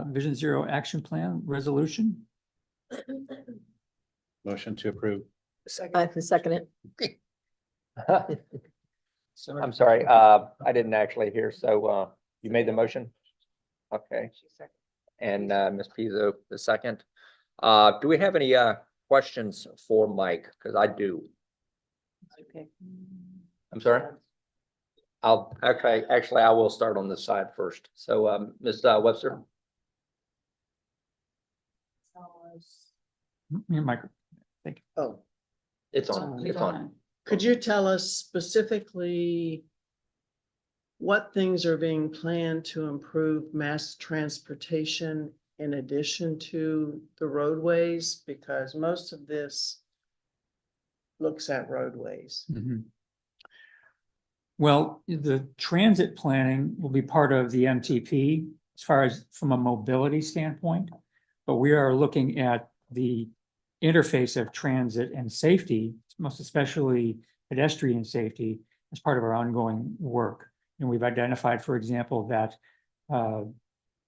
Vision Zero Action Plan resolution. Motion to approve. I can second it. I'm sorry, I didn't actually hear. So you made the motion? Okay. And Ms. Pizzo, the second. Do we have any questions for Mike? Because I do. Okay. I'm sorry? Actually, I will start on this side first. So Ms. Webster? Your microphone. Thank you. Oh, It's on. It's on. could you tell us specifically what things are being planned to improve mass transportation in addition to the roadways? Because most of this looks at roadways. Mhm. Well, the transit planning will be part of the MTP as far as from a mobility standpoint, but we are looking at the interface of transit and safety, most especially pedestrian safety, as part of our ongoing work. And we've identified, for example, that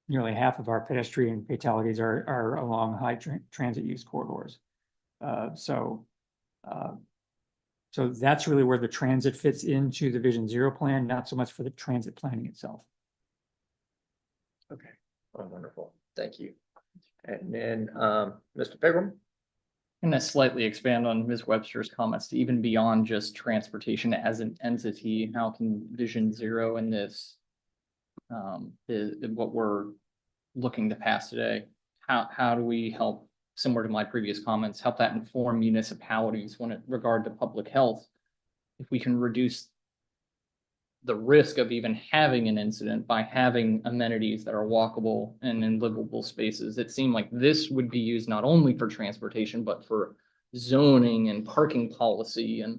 nearly half of our pedestrian fatalities are along high transit use corridors. So that's really where the transit fits into the Vision Zero plan, not so much for the transit planning itself. Okay. Oh, wonderful. Thank you. And then Mr. Pigram? I'm gonna slightly expand on Ms. Webster's comments to even beyond just transportation as an entity. How can Vision Zero in this is what we're looking to pass today? How do we help, similar to my previous comments, help that inform municipalities when it regard to public health? If we can reduce the risk of even having an incident by having amenities that are walkable and in livable spaces. It seemed like this would be used not only for transportation, but for zoning and parking policy. And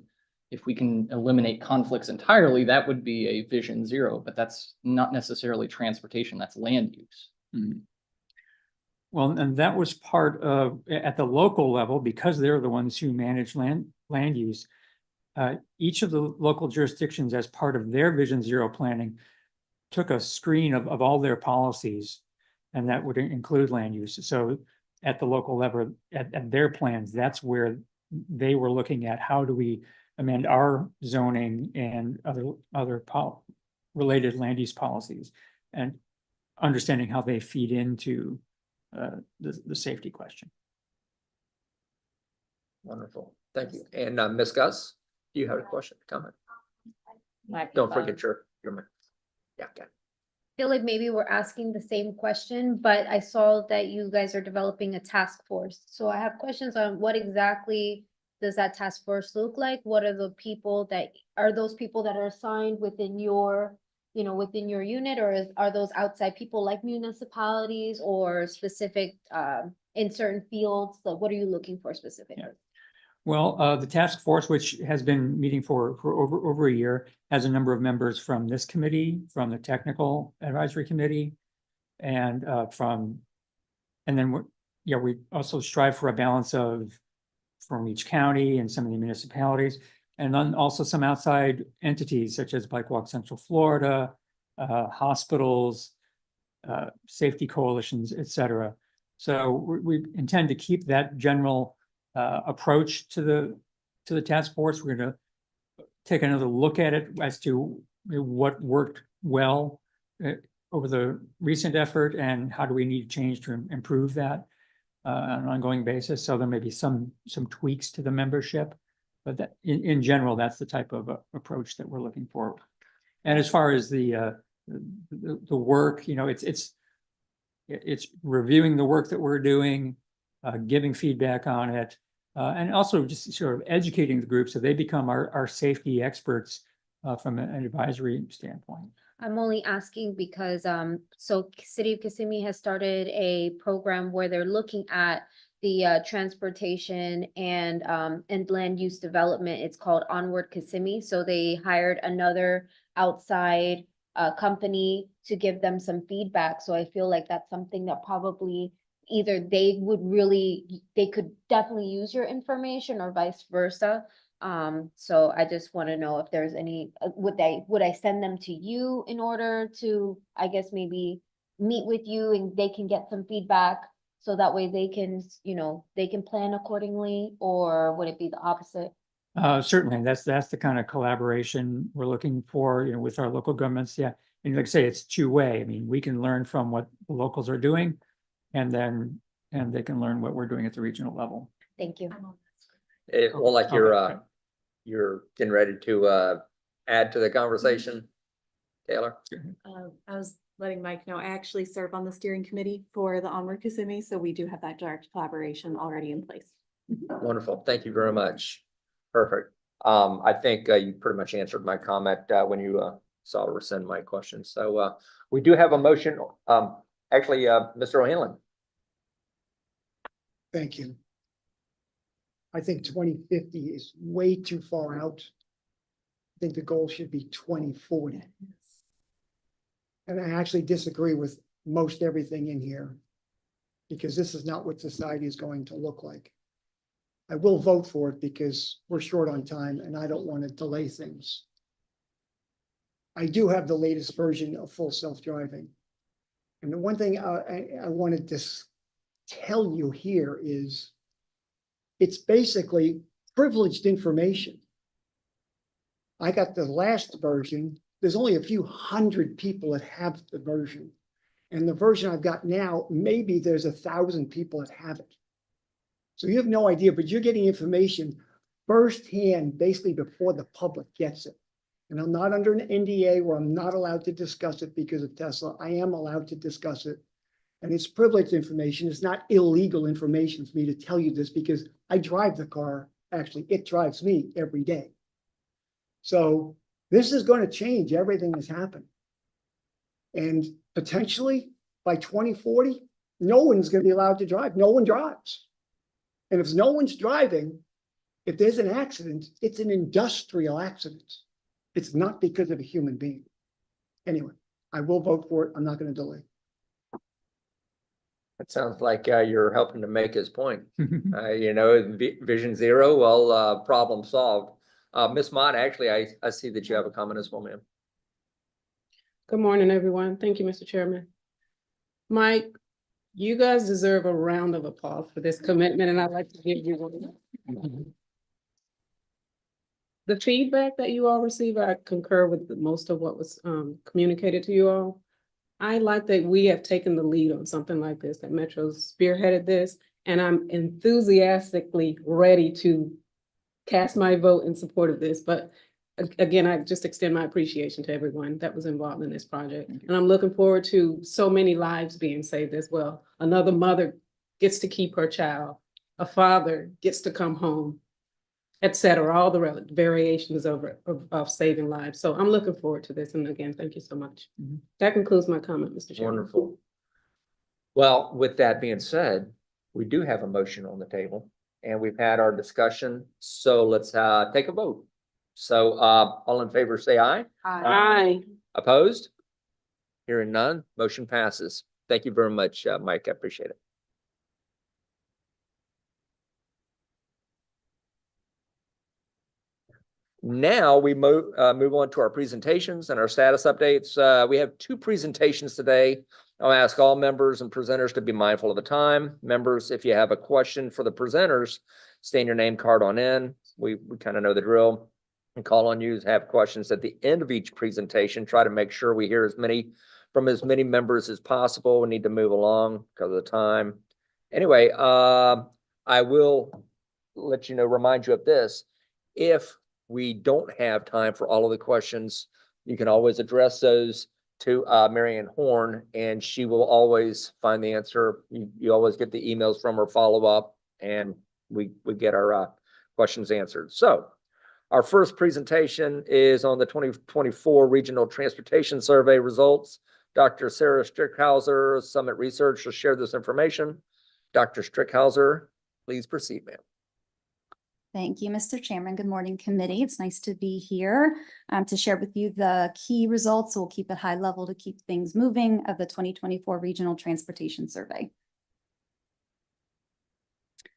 if we can eliminate conflicts entirely, that would be a vision zero, but that's not necessarily transportation, that's land use. Mhm. Well, and that was part of, at the local level, because they're the ones who manage land use. Each of the local jurisdictions, as part of their Vision Zero planning, took a screen of all their policies, and that would include land use. So at the local level, at their plans, that's where they were looking at how do we amend our zoning and other related land use policies, and understanding how they feed into the safety question. Wonderful. Thank you. And Ms. Gus, do you have a question, comment? Don't forget your mic. Yeah, okay. Feel like maybe we're asking the same question, but I saw that you guys are developing a task force. So I have questions on what exactly does that task force look like? What are the people that are those people that are assigned within your, you know, within your unit, or are those outside people like municipalities or specific in certain fields? Like, what are you looking for specifically? Yeah. Well, the task force, which has been meeting for over a year, has a number of members from this committee, from the technical advisory committee, and then we also strive for a balance of from each county and some of the municipalities, and then also some outside entities such as Bike Walk Central Florida, hospitals, safety coalitions, et cetera. So we intend to keep that general approach to the task force. We're going to take another look at it as to what worked well over the recent effort and how do we need to change to improve that on an ongoing basis. So there may be some tweaks to the membership, but that in general, that's the type of approach that we're looking for. And as far as the work, you know, it's reviewing the work that we're doing, giving feedback on it, and also just sort of educating the group so they become our safety experts from an advisory standpoint. I'm only asking because so City of Kissimmee has started a program where they're looking at the transportation and land use development. It's called Onward Kissimmee. So they hired another outside company to give them some feedback. So I feel like that's something that probably either they could definitely use your information or vice versa. So I just want to know if there's any, would I send them to you in order to, I guess, maybe meet with you and they can get some feedback so that way they can, you know, they can plan accordingly, or would it be the opposite? Certainly, that's the kind of collaboration we're looking for, you know, with our local governments. Yeah, and like I say, it's two-way. I mean, we can learn from what the locals are doing, and they can learn what we're doing at the regional level. Thank you. Well, like you're getting ready to add to the conversation, Taylor? I was letting Mike know, I actually serve on the steering committee for the Onward Kissimmee, so we do have that direct collaboration already in place. Wonderful. Thank you very much. Perfect. I think you pretty much answered my comment when you saw to rescind my question. So we do have a motion. Actually, Mr. O'Hanlon. Thank you. I think 2050 is way too far out. I think the goal should be 2040. And I actually disagree with most everything in here, because this is not what society is going to look like. I will vote for it because we're short on time and I don't want to delay things. I do have the latest version of full self-driving. And the one thing I wanted to tell you here is it's basically privileged information. I got the last version. There's only a few hundred people that have the version. And the version I've got now, maybe there's 1,000 people that have it. So you have no idea, but you're getting information firsthand, basically before the public gets it. And I'm not under an NDA where I'm not allowed to discuss it because of Tesla. I am allowed to discuss it. And it's privileged information. It's not illegal information for me to tell you this because I drive the car. Actually, it drives me every day. So This is going to change everything that's happened. And potentially by 2040, no one's going to be allowed to drive. No one drives. And if no one's driving, if there's an accident, it's an industrial accident. It's not because of a human being. Anyway, I will vote for it. I'm not going to delay. It sounds like you're helping to make his point. You know, Vision Zero, well, problem solved. Ms. Mott, actually, I see that you have a comment as well, ma'am. Good morning, everyone. Thank you, Mr. Chairman. Mike, you guys deserve a round of applause for this commitment, and I'd like to give you one. The feedback that you all receive, I concur with most of what was communicated to you all. I like that we have taken the lead on something like this, that Metro's spearheaded this, and I'm enthusiastically ready to cast my vote in support of this. But again, I just extend my appreciation to everyone that was involved in this project. And I'm looking forward to so many lives being saved as well. Another mother gets to keep her child. A father gets to come home, et cetera, all the variations of saving lives. So I'm looking forward to this. And again, thank you so much. That concludes my comment, Mr. Chairman. Wonderful. Well, with that being said, we do have a motion on the table and we've had our discussion. So let's take a vote. So all in favor, say aye. Aye. Opposed? Hearing none, motion passes. Thank you very much, Mike. I appreciate it. Now we move on to our presentations and our status updates. We have two presentations today. I'll ask all members and presenters to be mindful of the time. Members, if you have a question for the presenters, stain your name card on in. We kind of know the drill. And call on you to have questions at the end of each presentation. Try to make sure we hear from as many members as possible. We need to move along because of the time. Anyway, I will let you know, remind you of this. If we don't have time for all of the questions, you can always address those to Marianne Horn, and she will always find the answer. You always get the emails from her, follow up, and we get our questions answered. So our first presentation is on the 2024 Regional Transportation Survey results. Dr. Sarah Strickhauser, Summit Research, will share this information. Dr. Strickhauser, please proceed, ma'am. Thank you, Mr. Chairman. Good morning, committee. It's nice to be here to share with you the key results. We'll keep it high level to keep things moving of the 2024 Regional Transportation Survey.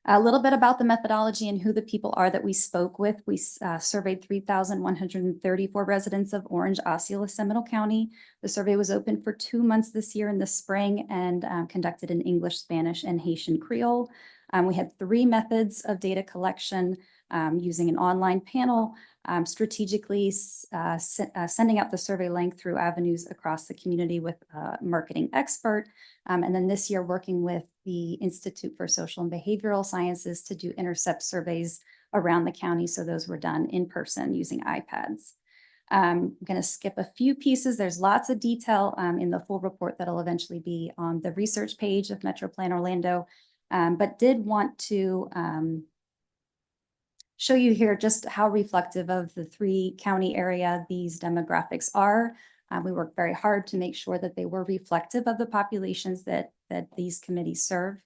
A little bit about the methodology and who the people are that we spoke with. We surveyed 3,134 residents of Orange, Osceola, Seminole County. The survey was open for 2 months this year in the spring and conducted in English, Spanish, and Haitian Creole. We had 3 methods of data collection using an online panel, strategically sending out the survey link through avenues across the community with a marketing expert. And then this year working with the Institute for Social and Behavioral Sciences to do intercept surveys around the county. So those were done in person using iPads. I'm going to skip a few pieces. There's lots of detail in the full report that'll eventually be on the research page of Metro Plan Orlando. But did want to show you here just how reflective of the 3-county area these demographics are. We worked very hard to make sure that they were reflective of the populations that these committees serve.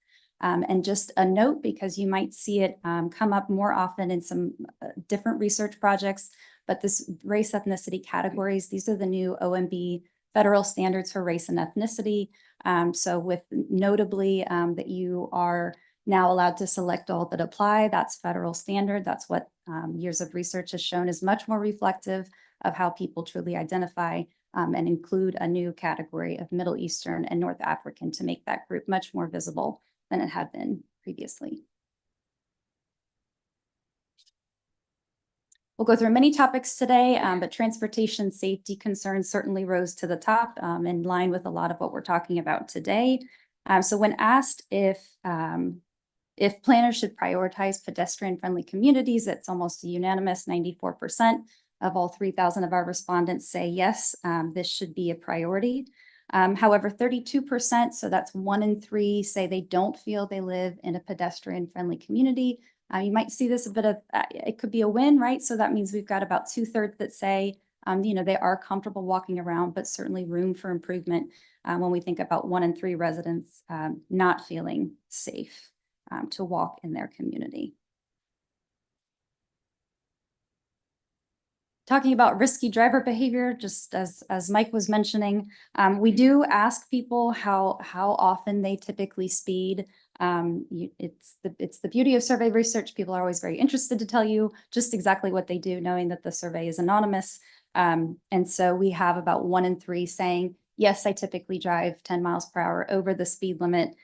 And just a note, because you might see it come up more often in some different research projects, but this race ethnicity categories, these are the new OMB federal standards for race and ethnicity. So with notably that you are now allowed to select all that apply, that's federal standard. That's what years of research has shown is much more reflective of how people truly identify and include a new category of Middle Eastern and North African to make that group much more visible than it had been previously. We'll go through many topics today, but transportation safety concerns certainly rose to the top in line with a lot of what we're talking about today. So when asked if planners should prioritize pedestrian-friendly communities, it's almost a unanimous 94% of all 3,000 of our respondents say yes, this should be a priority. However, 32%, so that's 1 in 3, say they don't feel they live in a pedestrian-friendly community. You might see this a bit of, it could be a win, right? So that means we've got about 2/3 that say They are comfortable walking around, but certainly room for improvement when we think about 1 in 3 residents not feeling safe to walk in their community. Talking about risky driver behavior, just as Mike was mentioning, we do ask people how often they typically speed. It's the beauty of survey research. People are always very interested to tell you just exactly what they do, knowing that the survey is anonymous. And so we have about 1 in 3 saying, yes, I typically drive 10 miles per hour over the speed limit.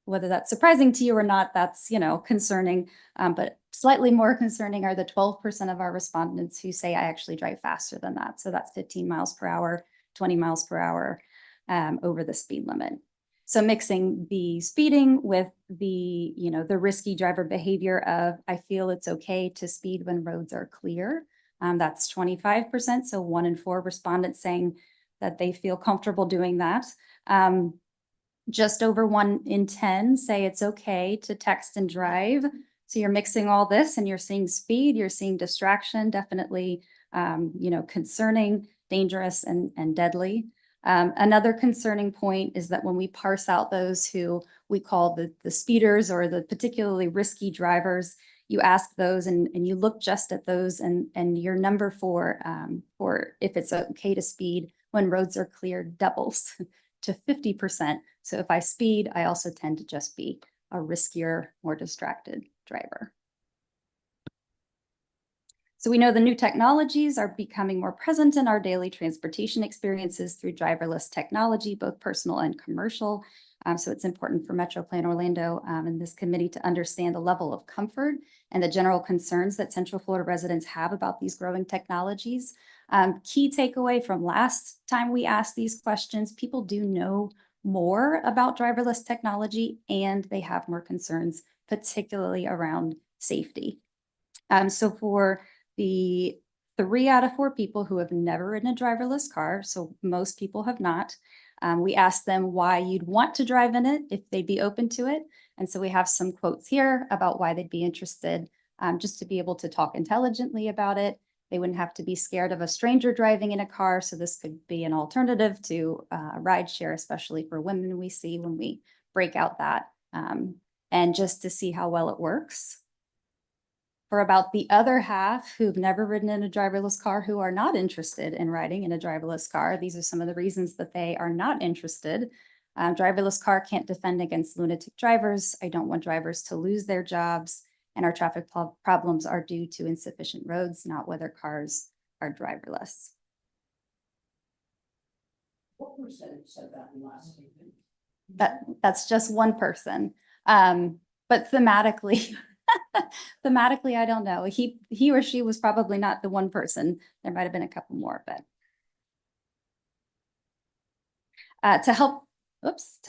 Whether that's surprising to you or not, that's, concerning. But slightly more concerning are the 12% of our respondents who say I actually drive faster than that. So that's 15 miles per hour, 20 miles per hour over the speed limit. So mixing the speeding with the risky driver behavior of I feel it's okay to speed when roads are clear. That's 25%. So 1 in 4 respondents saying that they feel comfortable doing that. Just over 1 in 10 say it's okay to text and drive. So you're mixing all this and you're seeing speed, you're seeing distraction, definitely, concerning, dangerous, and deadly. Another concerning point is that when we parse out those who we call the speeders or the particularly risky drivers, you ask those and you look just at those and your number for if it's okay to speed when roads are clear doubles to 50%. So if I speed, I also tend to just be a riskier, more distracted driver. So we know the new technologies are becoming more present in our daily transportation experiences through driverless technology, both personal and commercial. So it's important for Metro Plan Orlando and this committee to understand the level of comfort and the general concerns that Central Florida residents have about these growing technologies. Key takeaway from last time we asked these questions, people do know more about driverless technology and they have more concerns, particularly around safety. So for the 3 out of 4 people who have never ridden a driverless car, so most people have not, we asked them why you'd want to drive in it, if they'd be open to it. And so we have some quotes here about why they'd be interested, just to be able to talk intelligently about it. They wouldn't have to be scared of a stranger driving in a car. So this could be an alternative to rideshare, especially for women we see when we break out that, and just to see how well it works. For about the other half who've never ridden in a driverless car, who are not interested in riding in a driverless car, these are some of the reasons that they are not interested. Driverless car can't defend against lunatic drivers. I don't want drivers to lose their jobs. And our traffic problems are due to insufficient roads, not whether cars are driverless. What percentage said that in last statement? That's just one person. But thematically, I don't know. He or she was probably not the one person. There might have been a couple more, but to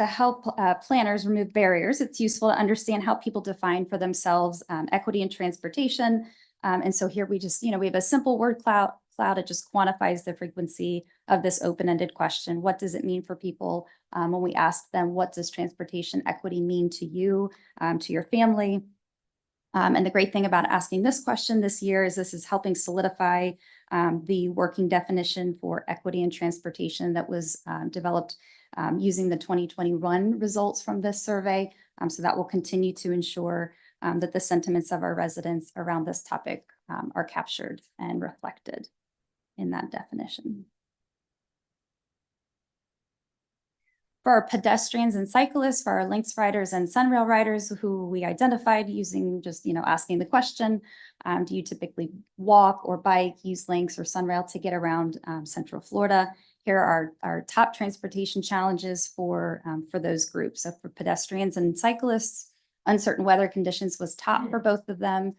help planners remove barriers, it's useful to understand how people define for themselves equity in transportation. And so here we just, we have a simple word cloud. It just quantifies the frequency of this open-ended question. What does it mean for people when we ask them, what does transportation equity mean to you, to your family? And the great thing about asking this question this year is this is helping solidify the working definition for equity in transportation that was developed using the 2021 results from this survey. So that will continue to ensure that the sentiments of our residents around this topic are captured and reflected in that definition. For our pedestrians and cyclists, for our Lynx riders and Sunrail riders who we identified using just, asking the question, do you typically walk or bike, use Lynx or Sunrail to get around Central Florida? Here are our top transportation challenges for those groups. So for pedestrians and cyclists, uncertain weather conditions was top for both of them.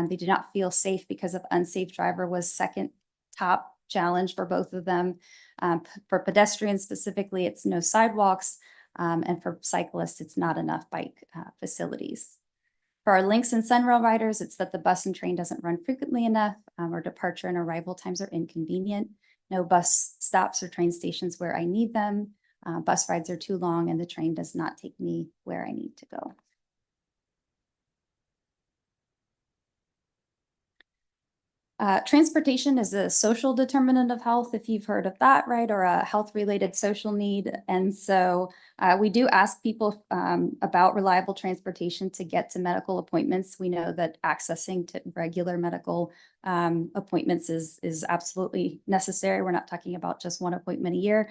They did not feel safe because of unsafe driver was second top challenge for both of them. For pedestrians specifically, it's no sidewalks. And for cyclists, it's not enough bike facilities. For our Lynx and Sunrail riders, it's that the bus and train doesn't run frequently enough, or departure and arrival times are inconvenient. No bus stops or train stations where I need them. Bus rides are too long and the train does not take me where I need to go. Transportation is a social determinant of health, if you've heard of that, right? Or a health-related social need. And so we do ask people about reliable transportation to get to medical appointments. We know that accessing to regular medical appointments is absolutely necessary. We're not talking about just one appointment a year.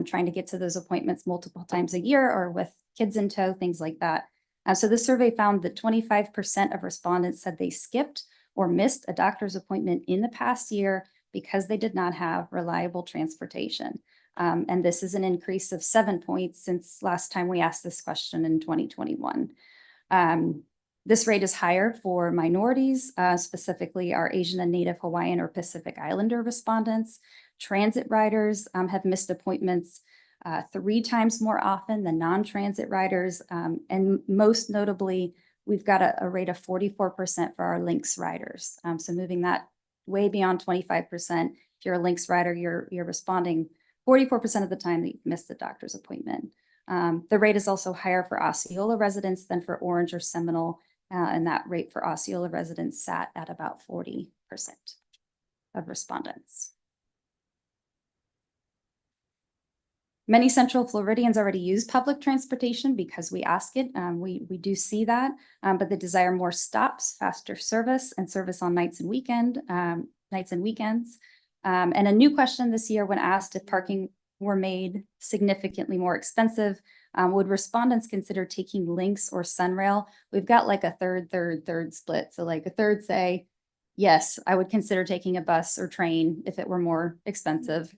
Trying to get to those appointments multiple times a year or with kids in tow, things like that. So the survey found that 25% of respondents said they skipped or missed a doctor's appointment in the past year because they did not have reliable transportation. And this is an increase of 7 points since last time we asked this question in 2021. This rate is higher for minorities, specifically our Asian and Native Hawaiian or Pacific Islander respondents. Transit riders have missed appointments 3 times more often than non-transit riders. And most notably, we've got a rate of 44% for our Lynx riders. So moving that way beyond 25%. If you're a Lynx rider, you're responding 44% of the time that you've missed the doctor's appointment. The rate is also higher for Osceola residents than for Orange or Seminole. And that rate for Osceola residents sat at about 40% of respondents. Many Central Floridians already use public transportation because we ask it. We do see that, but they desire more stops, faster service, and service on nights and weekends. And a new question this year, when asked if parking were made significantly more expensive, would respondents consider taking Lynx or Sunrail? We've got like a third split. So like a third say, yes, I would consider taking a bus or train if it were more expensive.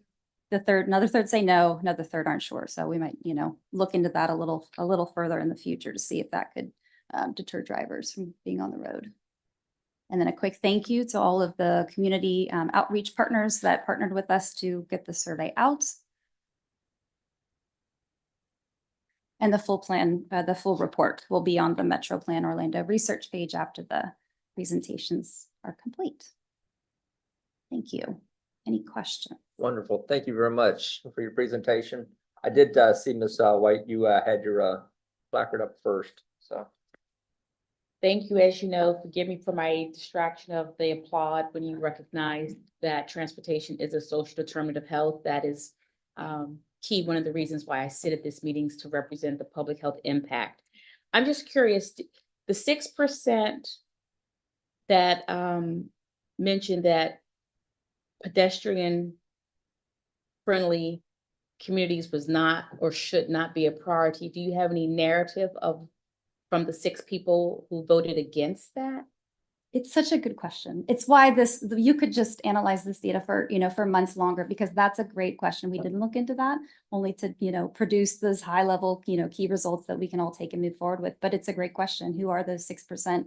Another third say no, another third aren't sure. So we might, look into that a little further in the future to see if that could deter drivers from being on the road. And then a quick thank you to all of the community outreach partners that partnered with us to get the survey out. And the full plan, the full report will be on the Metro Plan Orlando research page after the presentations are complete. Thank you. Any questions? Wonderful. Thank you very much for your presentation. I did see Ms. White, you had your placard up first, so. Thank you. As you know, forgive me for my distraction of the applaud when you recognize that transportation is a social determinant of health. That is key. One of the reasons why I sit at this meeting is to represent the public health impact. I'm just curious, the 6% that mentioned that pedestrian friendly communities was not or should not be a priority. Do you have any narrative from the 6 people who voted against that? It's such a good question. It's why you could just analyze this data for months longer, because that's a great question. We didn't look into that only to, produce those high level, key results that we can all take and move forward with. But it's a great question. Who are those 6%?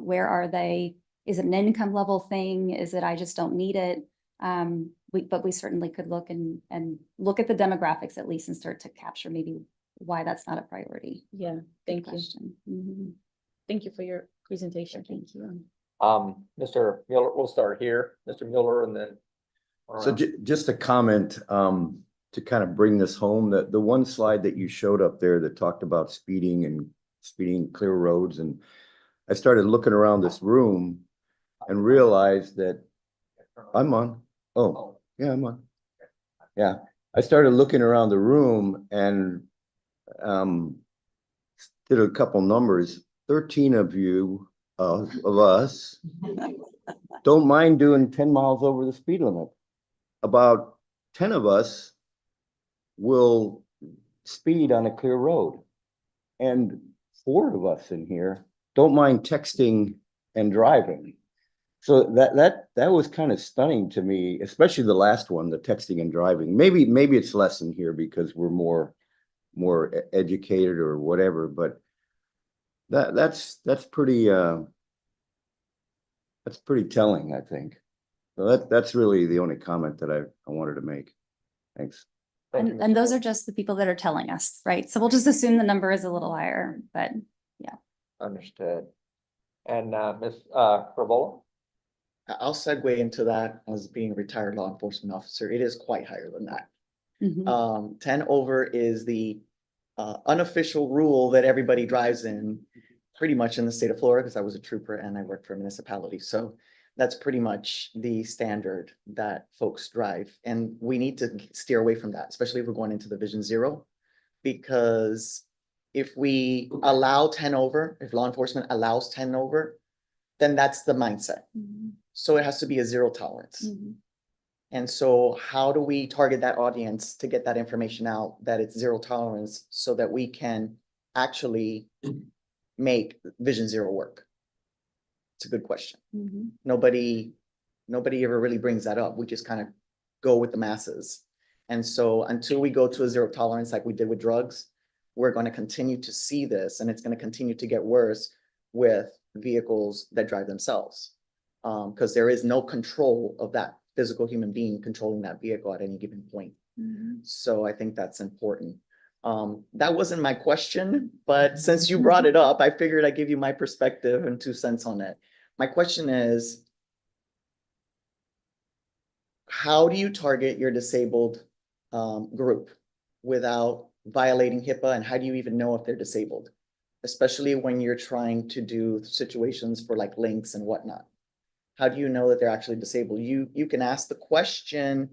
Where are they? Is it an income level thing? Is it, I just don't need it? But we certainly could look and look at the demographics at least and start to capture maybe why that's not a priority. Yeah, thank you. Mm-hmm. Thank you for your presentation. Thank you. Mr. Mueller, we'll start here. Mr. Mueller, and then. So just a comment to kind of bring this home, that the one slide that you showed up there that talked about speeding clear roads, and I started looking around this room and realized that I'm on. Oh, yeah, I'm on. Yeah, I started looking around the room and did a couple numbers. 13 of you, of us, don't mind doing 10 miles over the speed limit. About 10 of us will speed on a clear road. And 4 of us in here don't mind texting and driving. So that was kind of stunning to me, especially the last one, the texting and driving. Maybe it's less in here because we're more educated or whatever, but that's pretty telling, I think. So that's really the only comment that I wanted to make. Thanks. And those are just the people that are telling us, right? So we'll just assume the number is a little higher, but yeah. Understood. And Ms. Frivola? I'll segue into that as being a retired law enforcement officer. It is quite higher than that. 10 over is the unofficial rule that everybody drives in pretty much in the state of Florida, because I was a trooper and I worked for a municipality. So That's pretty much the standard that folks drive. And we need to steer away from that, especially if we're going into the Vision Zero. Because if we allow 10 over, if law enforcement allows 10 over, then that's the mindset. So it has to be a zero tolerance. And so how do we target that audience to get that information out that it's zero tolerance so that we can actually make Vision Zero work? It's a good question. Nobody ever really brings that up. We just kind of go with the masses. And so until we go to a zero tolerance like we did with drugs, we're going to continue to see this, and it's going to continue to get worse with vehicles that drive themselves. Because there is no control of that physical human being controlling that vehicle at any given point. So I think that's important. That wasn't my question, but since you brought it up, I figured I'd give you my perspective and 2 cents on it. My question is, how do you target your disabled group without violating HIPAA, and how do you even know if they're disabled? Especially when you're trying to do situations for like links and whatnot. How do you know that they're actually disabled? You can ask the question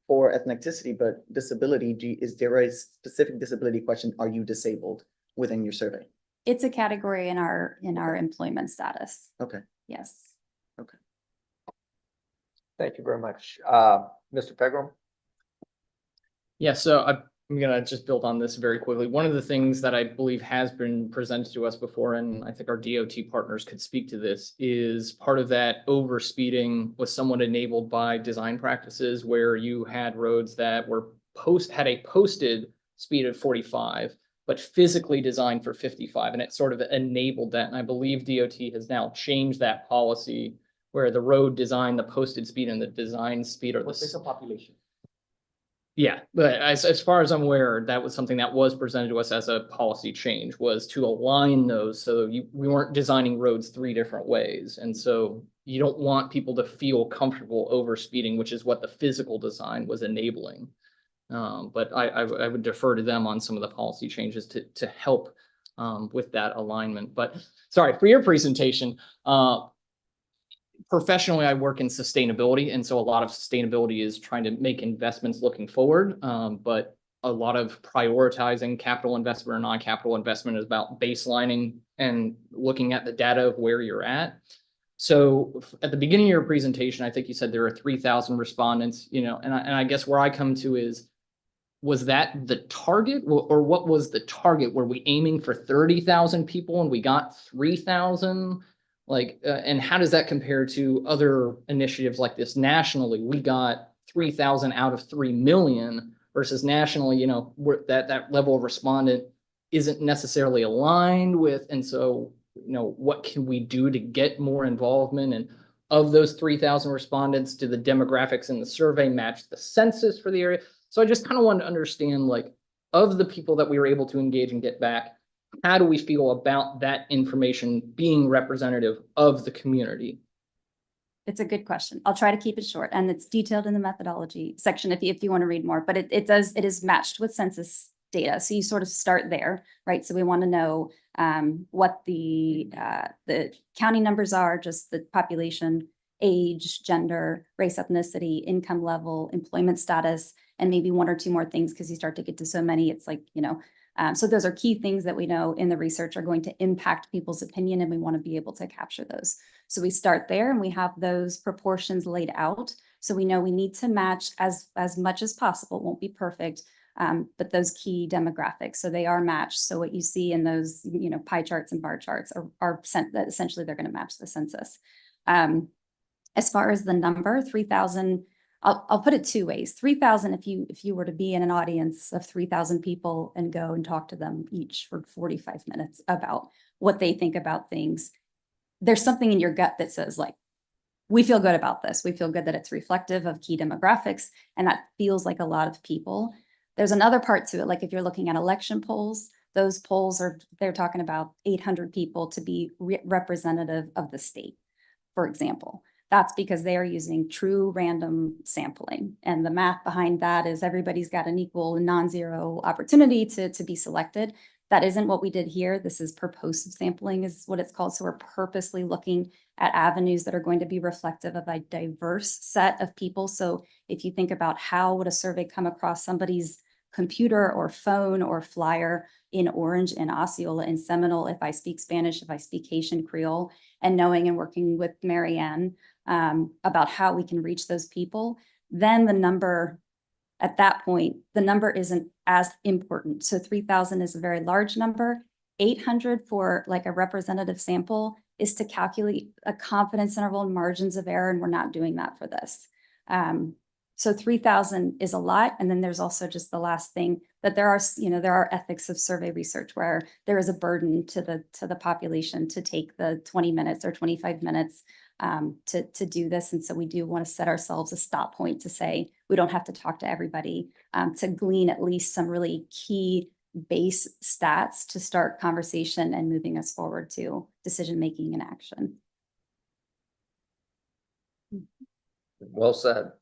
for ethnicity, but disability, is there a specific disability question? Are you disabled within your survey? It's a category in our employment status. Okay. Yes. Okay. Thank you very much. Mr. Pegram? Yeah, so I'm gonna just build on this very quickly. One of the things that I believe has been presented to us before, and I think our DOT partners could speak to this, is part of that over speeding was somewhat enabled by design practices where you had roads that were had a posted speed of 45, but physically designed for 55, and it sort of enabled that. And I believe DOT has now changed that policy where the road design, the posted speed and the design speed are the What's the population? yeah, but as far as I'm aware, that was something that was presented to us as a policy change, was to align those so we weren't designing roads 3 different ways. And so you don't want people to feel comfortable over speeding, which is what the physical design was enabling. But I would defer to them on some of the policy changes to help with that alignment. But sorry, for your presentation, professionally, I work in sustainability, and so a lot of sustainability is trying to make investments looking forward, but a lot of prioritizing capital investment or non-capital investment is about baselining and looking at the data of where you're at. So at the beginning of your presentation, I think you said there are 3,000 respondents, and I guess where I come to is, was that the target, or what was the target? Were we aiming for 30,000 people and we got 3,000? Like, and how does that compare to other initiatives like this nationally? We got 3,000 out of 3 million versus nationally, that level of respondent isn't necessarily aligned with. And so, what can we do to get more involvement? And of those 3,000 respondents, do the demographics in the survey match the census for the area? So I just kind of wanted to understand, like, of the people that we were able to engage and get back, how do we feel about that information being representative of the community? It's a good question. I'll try to keep it short, and it's detailed in the methodology section if you want to read more, but it is matched with census data. So you sort of start there, right? So we want to know what the county numbers are, just the population, age, gender, race, ethnicity, income level, employment status, and maybe 1 or 2 more things, because you start to get to so many, it's like, so those are key things that we know in the research are going to impact people's opinion, and we want to be able to capture those. So we start there, and we have those proportions laid out. So we know we need to match as much as possible. It won't be perfect, but those key demographics, so they are matched. So what you see in those, pie charts and bar charts are sent that essentially they're going to match the census. As far as the number, 3,000. I'll put it 2 ways. 3,000, if you were to be in an audience of 3,000 people and go and talk to them each for 45 minutes about what they think about things, there's something in your gut that says, like, we feel good about this. We feel good that it's reflective of key demographics, and that feels like a lot of people. There's another part to it, like if you're looking at election polls, those polls they're talking about 800 people to be representative of the state, for example. That's because they are using true random sampling. And the math behind that is everybody's got an equal and non-zero opportunity to be selected. That isn't what we did here. This is purposive sampling is what it's called. So we're purposely looking at avenues that are going to be reflective of a diverse set of people. So if you think about how would a survey come across somebody's computer or phone or flyer in Orange, in Osceola, in Seminole, if I speak Spanish, if I speak Haitian Creole, and knowing and working with Mary Ann about how we can reach those people, then the number at that point, the number isn't as important. So 3,000 is a very large number. 800 for like a representative sample is to calculate a confidence interval and margins of error, and we're not doing that for this. So 3,000 is a lot. And then there's also just the last thing that there are ethics of survey research where there is a burden to the population to take the 20 minutes or 25 minutes to do this. And so we do want to set ourselves a stop point to say, we don't have to talk to everybody to glean at least some really key base stats to start conversation and moving us forward to decision-making and action. Well said.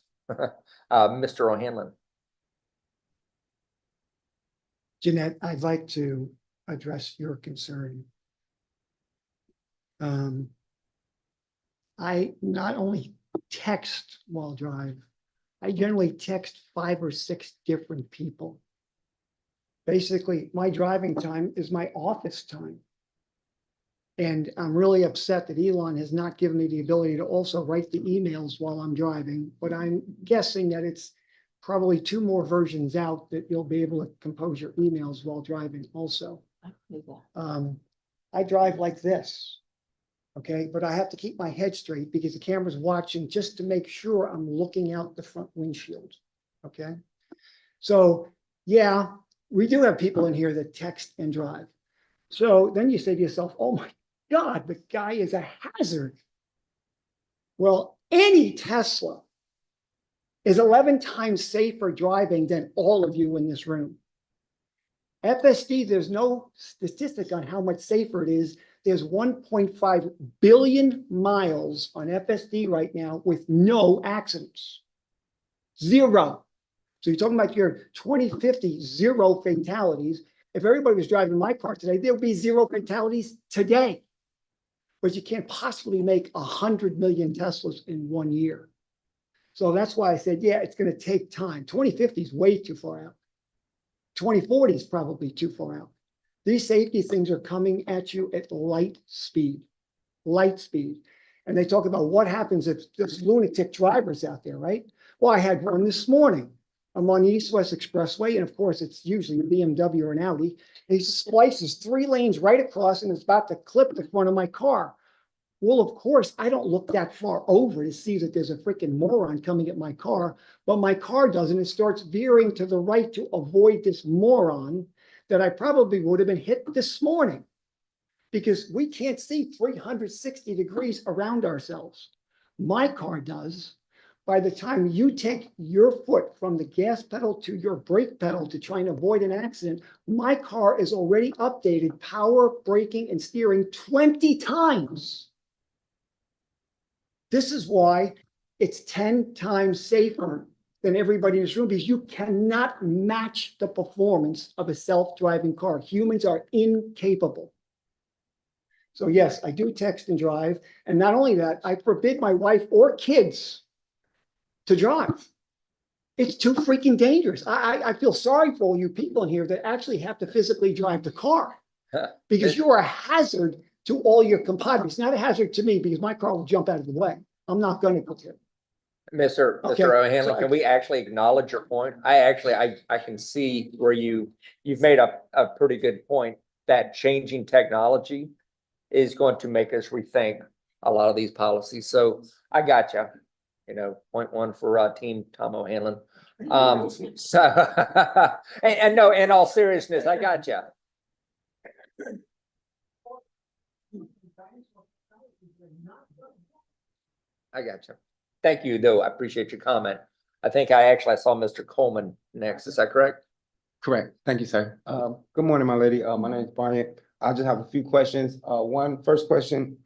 Mr. O'Hanlon. Jeanette, I'd like to address your concern. I not only text while drive, I generally text 5 or 6 different people. Basically, my driving time is my office time. And I'm really upset that Elon has not given me the ability to also write the emails while I'm driving, but I'm guessing that it's probably 2 more versions out that you'll be able to compose your emails while driving also. I drive like this, okay? But I have to keep my head straight because the camera's watching just to make sure I'm looking out the front windshield, okay? So, yeah, we do have people in here that text and drive. So then you say to yourself, oh my God, the guy is a hazard. Well, any Tesla is 11 times safer driving than all of you in this room. FSD, there's no statistic on how much safer it is. There's 1.5 billion miles on FSD right now with no accidents. 0. So you're talking about your 2050, 0 fatalities. If everybody was driving my car today, there would be 0 fatalities today. But you can't possibly make 100 million Teslas in 1 year. So that's why I said, yeah, it's going to take time. 2050 is way too far out. 2040 is probably too far out. These safety things are coming at you at light speed. And they talk about what happens if there's lunatic drivers out there, right? Well, I had one this morning. I'm on the East-West Expressway, and of course, it's usually a BMW or an Audi. And he splices 3 lanes right across and is about to clip the front of my car. Well, of course, I don't look that far over to see that there's a freaking moron coming at my car, but my car doesn't. It starts veering to the right to avoid this moron that I probably would have been hit this morning because we can't see 360 degrees around ourselves. My car does. By the time you take your foot from the gas pedal to your brake pedal to try and avoid an accident, my car is already updated power, braking, and steering 20 times. This is why it's 10 times safer than everybody in this room because you cannot match the performance of a self-driving car. Humans are incapable. So yes, I do text and drive. And not only that, I forbid my wife or kids to drive. It's too freaking dangerous. I feel sorry for all you people in here that actually have to physically drive the car because you are a hazard to all your compadres. Not a hazard to me because my car will jump out of the way. I'm not going to go there. Mr. Okay, O'Hanlon, so can we actually acknowledge your point? I can see where you've made a pretty good point that changing technology is going to make us rethink a lot of these policies. So I got you. Point 1 for Team Tom O'Hanlon. So and no, in all seriousness, I got you. I got you. Thank you, though. I appreciate your comment. I think I saw Mr. Coleman next. Is that correct? Correct. Thank you, sir. Good morning, my lady. My name is Brian. I just have a few questions. First question,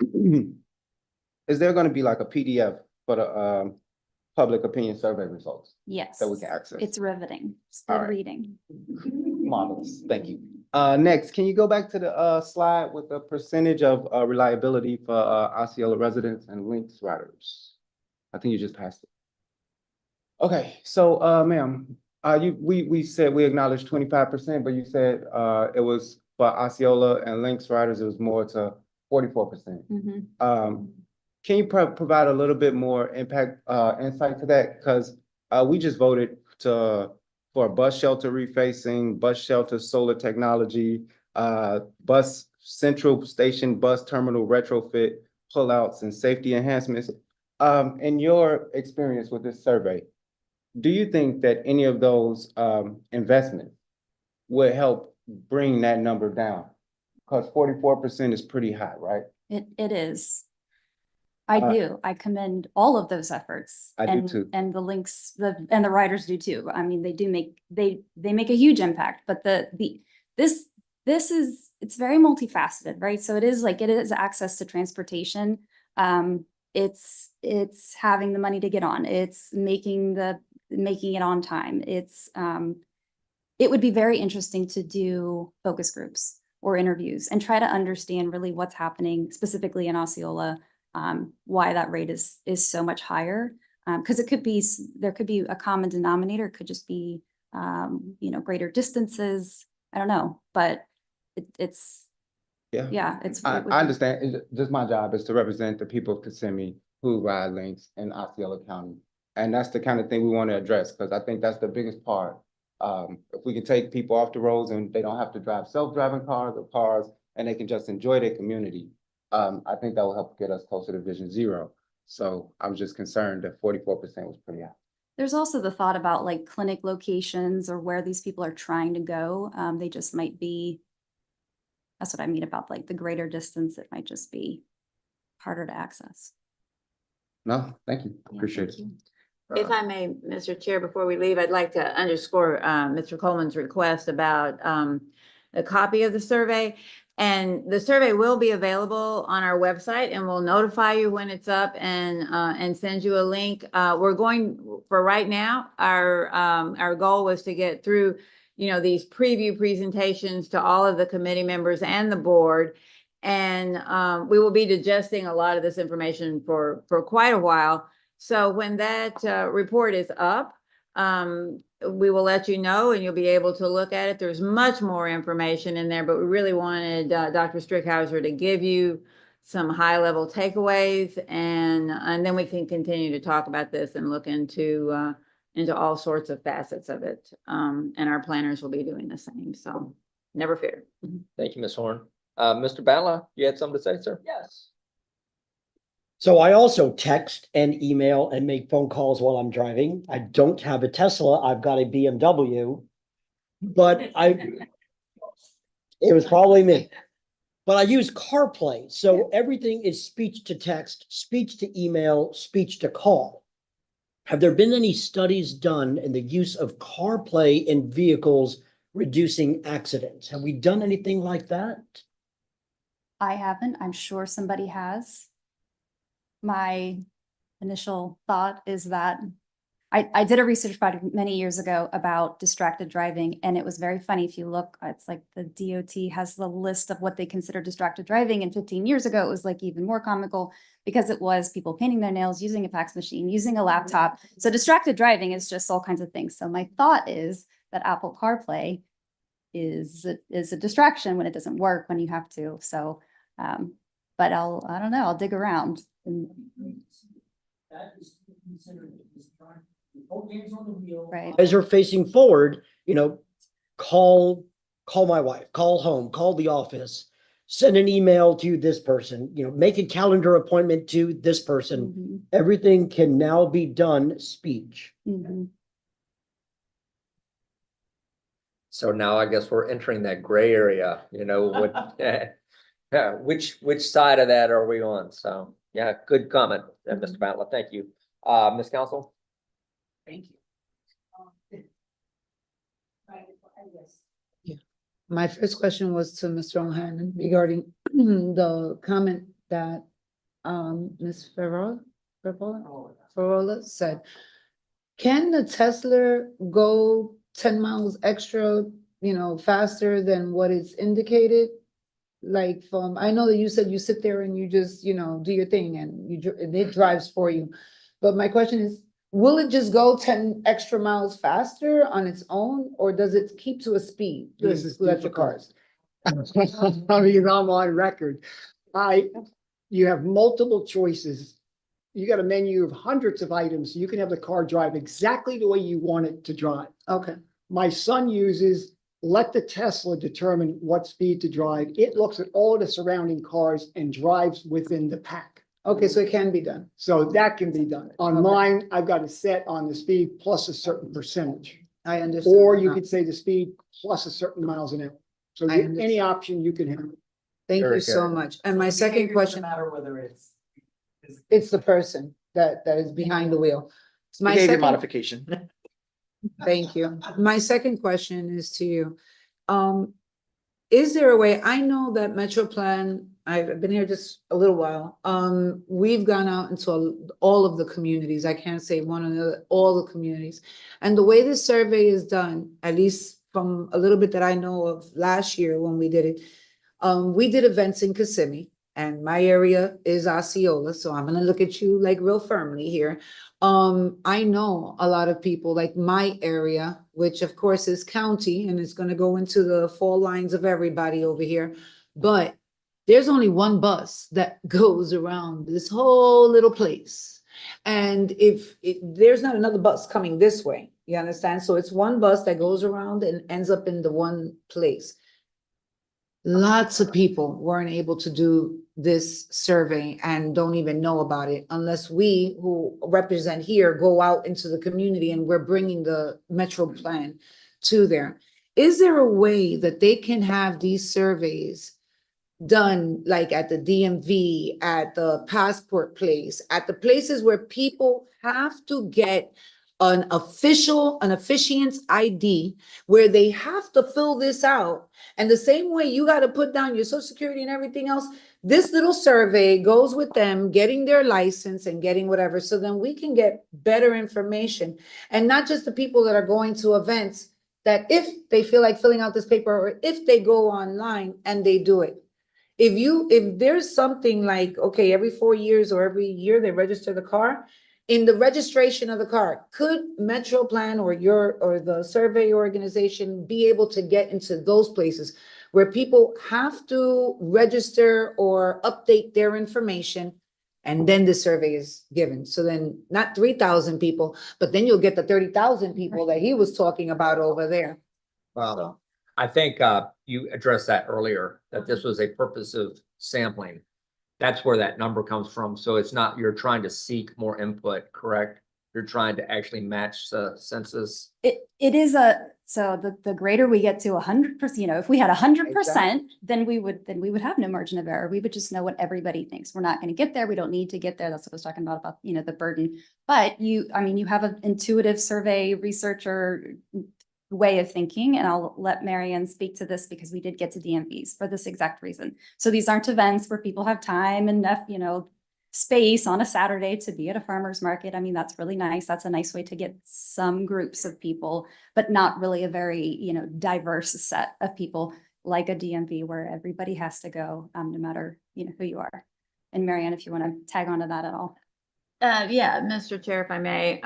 is there going to be like a PDF for the public opinion survey results? Yes. That we can access? It's riveting. It's All good right. reading. Marvelous. Thank you. Next, can you go back to the slide with the percentage of reliability for Osceola residents and Lynx riders? I think you just passed it. Okay, so ma'am, we said we acknowledged 25%, but you said it was for Osceola and Lynx riders, it was more to 44%. Can you provide a little bit more insight to that? Because we just voted for bus shelter refacing, bus shelter solar technology, bus central station bus terminal retrofit, pullouts and safety enhancements. In your experience with this survey, do you think that any of those investments would help bring that number down? Because 44% is pretty high, right? It is. I do. I commend all of those efforts. I do and- too. And the links, and the riders do too. I mean, they make a huge impact, but this is, it's very multifaceted, right? So it is access to transportation. It's having the money to get on. It's making it on time. It would be very interesting to do focus groups or interviews and try to understand really what's happening specifically in Osceola, why that rate is so much higher. Because there could be a common denominator. It could just be, greater distances. I don't know, but it's. Yeah. It's. I it would be- understand. Just my job is to represent the people of Kissimmee who ride Lynx in Osceola County. And that's the kind of thing we want to address, because I think that's the biggest part. If we can take people off the roads and they don't have to drive self-driving cars or cars, and they can just enjoy their community, I think that will help get us closer to Vision Zero. So I was just concerned that 44% was pretty high. There's also the thought about like clinic locations or where these people are trying to go. They just might be, that's what I mean about like the greater distance. It might just be harder to access. No, thank you. Appreciate it. If I may, Mr. Chair, before we leave, I'd like to underscore Mr. Coleman's request about a copy of the survey. And the survey will be available on our website, and we'll notify you when it's up and send you a link. We're going, for right now, our goal was to get through, these preview presentations to all of the committee members and the board. And we will be digesting a lot of this information for quite a while. So when that report is up, we will let you know and you'll be able to look at it. There's much more information in there, but we really wanted Dr. Strickhauser to give you some high-level takeaways, and then we can continue to talk about this and look into all sorts of facets of it. And our planners will be doing the same, so never fear. Thank you, Ms. Horn. Mr. Batla, you had something to say, sir? Yes. So I also text and email and make phone calls while I'm driving. I don't have a Tesla. I've got a BMW, but it was probably me. But I use CarPlay. So everything is speech to text, speech to email, speech to call. Have there been any studies done in the use of CarPlay in vehicles reducing accidents? Have we done anything like that? I haven't. I'm sure somebody has. My initial thought is that I did a research project many years ago about distracted driving, and it was very funny. If you look, it's like the DOT has the list of what they consider distracted driving, and 15 years ago, it was like even more comical because it was people painting their nails, using a fax machine, using a laptop. So distracted driving is just all kinds of things. So my thought is that Apple CarPlay is a distraction when it doesn't work, when you have to. So, but I don't know, I'll dig around. Right. As you're facing forward, call my wife, call home, call the office, send an email to this person, make a calendar appointment to this person. Everything can now be done speech. So now I guess we're entering that gray area, which side of that are we on? So, yeah, good comment, Mr. Batla. Thank you. Ms. Council? Thank you. My first question was to Mr. O'Hanlon regarding the comment that Ms. Ferrola said. Can the Tesla go 10 miles extra faster than what is indicated? Like I know that you said you sit there and you just, do your thing and and it drives for you. But my question is, will it just go 10 extra miles faster on its own, or does it keep to a speed? This is Electric difficult. cars. I mean, I'm on record. You have multiple choices. You got a menu of hundreds of items. You can have the car drive exactly the way you want it to drive. Okay. My son uses, let the Tesla determine what speed to drive. It looks at all the surrounding cars and drives within the pack. Okay, so it can be done. So that can be done. On Okay. mine, I've got it set on the speed plus a certain percentage. I understand. Or you now. could say the speed plus a certain miles an hour. So I any understand. option you can have. Thank Very you so good. much. And my second question. matter whether it's. It's the person that is behind the wheel. So my Behavior second, modification. thank you. My second question is to you. Is there a way, I know that Metro Plan, I've been here just a little while. We've gone out into all of the communities. I can't say one or the all the communities. And the way this survey is done, at least from a little bit that I know of last year when we did it, we did events in Kissimmee. And my area is Osceola, so I'm gonna look at you like real firmly here. I know a lot of people, like my area, which of course is county, and it's gonna go into the fall lines of everybody over here. But there's only one bus that goes around this whole little place. And there's not another bus coming this way, you understand? So it's one bus that goes around and ends up in the one place. Lots of people weren't able to do this survey and don't even know about it unless we who represent here go out into the community and we're bringing the Metro Plan to there. Is there a way that they can have these surveys done like at the DMV, at the passport place, at the places where people have to get an officiant's ID, where they have to fill this out? And the same way you got to put down your social security and everything else, this little survey goes with them getting their license and getting whatever. So then we can get better information, and not just the people that are going to events, that if they feel like filling out this paper, or if they go online and they do it. If there's something like, okay, every 4 years or every year they register the car, in the registration of the car, could Metro Plan or the survey organization be able to get into those places where people have to register or update their information, and then the survey is given? So then not 3,000 people, but then you'll get the 30,000 people that he was talking about over there. Wow. I think you addressed that earlier, that this was a purposive sampling. That's where that number comes from. So it's not, you're trying to seek more input, correct? You're trying to actually match the census. It is so the greater we get to 100%, if we had 100%, then we would have no margin of error. We would just know what everybody thinks. We're not going to get there. We don't need to get there. That's what I was talking about, the burden. But you have an intuitive survey researcher way of thinking, and I'll let Marianne speak to this because we did get to DMVs for this exact reason. So these aren't events where people have time and enough, space on a Saturday to be at a farmer's market. I mean, that's really nice. That's a nice way to get some groups of people, but not really a very, diverse set of people like a DMV where everybody has to go, no matter, who you are. And Marianne, if you want to tag onto that at all. Yeah, Mr. Chair, if I may,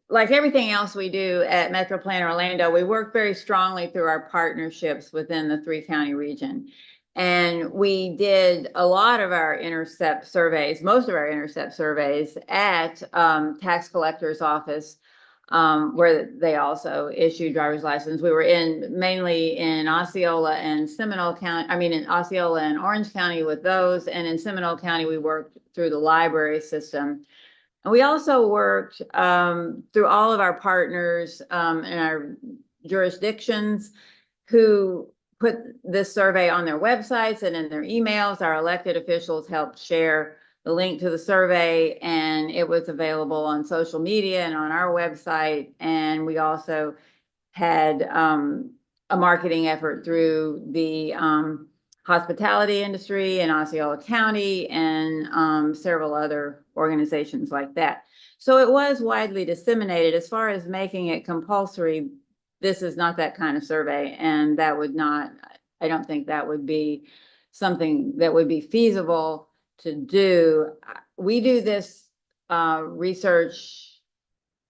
like everything else we do at Metro Plan Orlando, we work very strongly through our partnerships within the 3-county region. And we did a lot of our intercept surveys, most of our intercept surveys at tax collector's office, where they also issue driver's license. We were mainly in Osceola and Seminole County, in Osceola and Orange County with those. And in Seminole County, we worked through the library system. And we also worked through all of our partners in our jurisdictions who put this survey on their websites and in their emails. Our elected officials helped share the link to the survey, and it was available on social media and on our website. And we also had a marketing effort through the hospitality industry in Osceola County and several other organizations like that. So it was widely disseminated. As far as making it compulsory, this is not that kind of survey, and that would not, I don't think that would be something that would be feasible to do. We do this research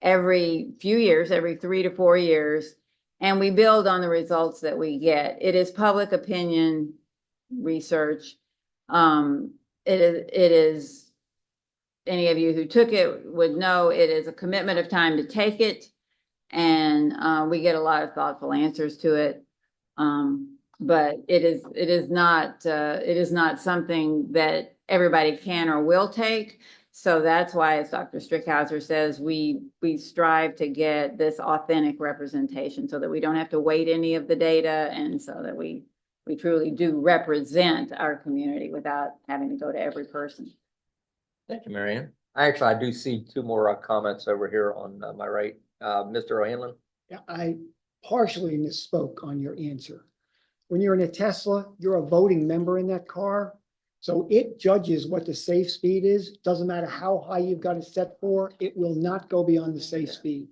every few years, every 3 to 4 years, and we build on the results that we get. It is public opinion research. It is, any of you who took it would know it is a commitment of time to take it, and we get a lot of thoughtful answers to it. But it is not something that everybody can or will take. So that's why, as Dr. Strickhauser says, we strive to get this authentic representation so that we don't have to weight any of the data, and so that we truly do represent our community without having to go to every person. Thank you, Marianne. I do see two more comments over here on my right. Mr. O'Hanlon? Yeah, I partially misspoke on your answer. When you're in a Tesla, you're a voting member in that car. So it judges what the safe speed is. Doesn't matter how high you've got it set for, it will not go beyond the safe speed.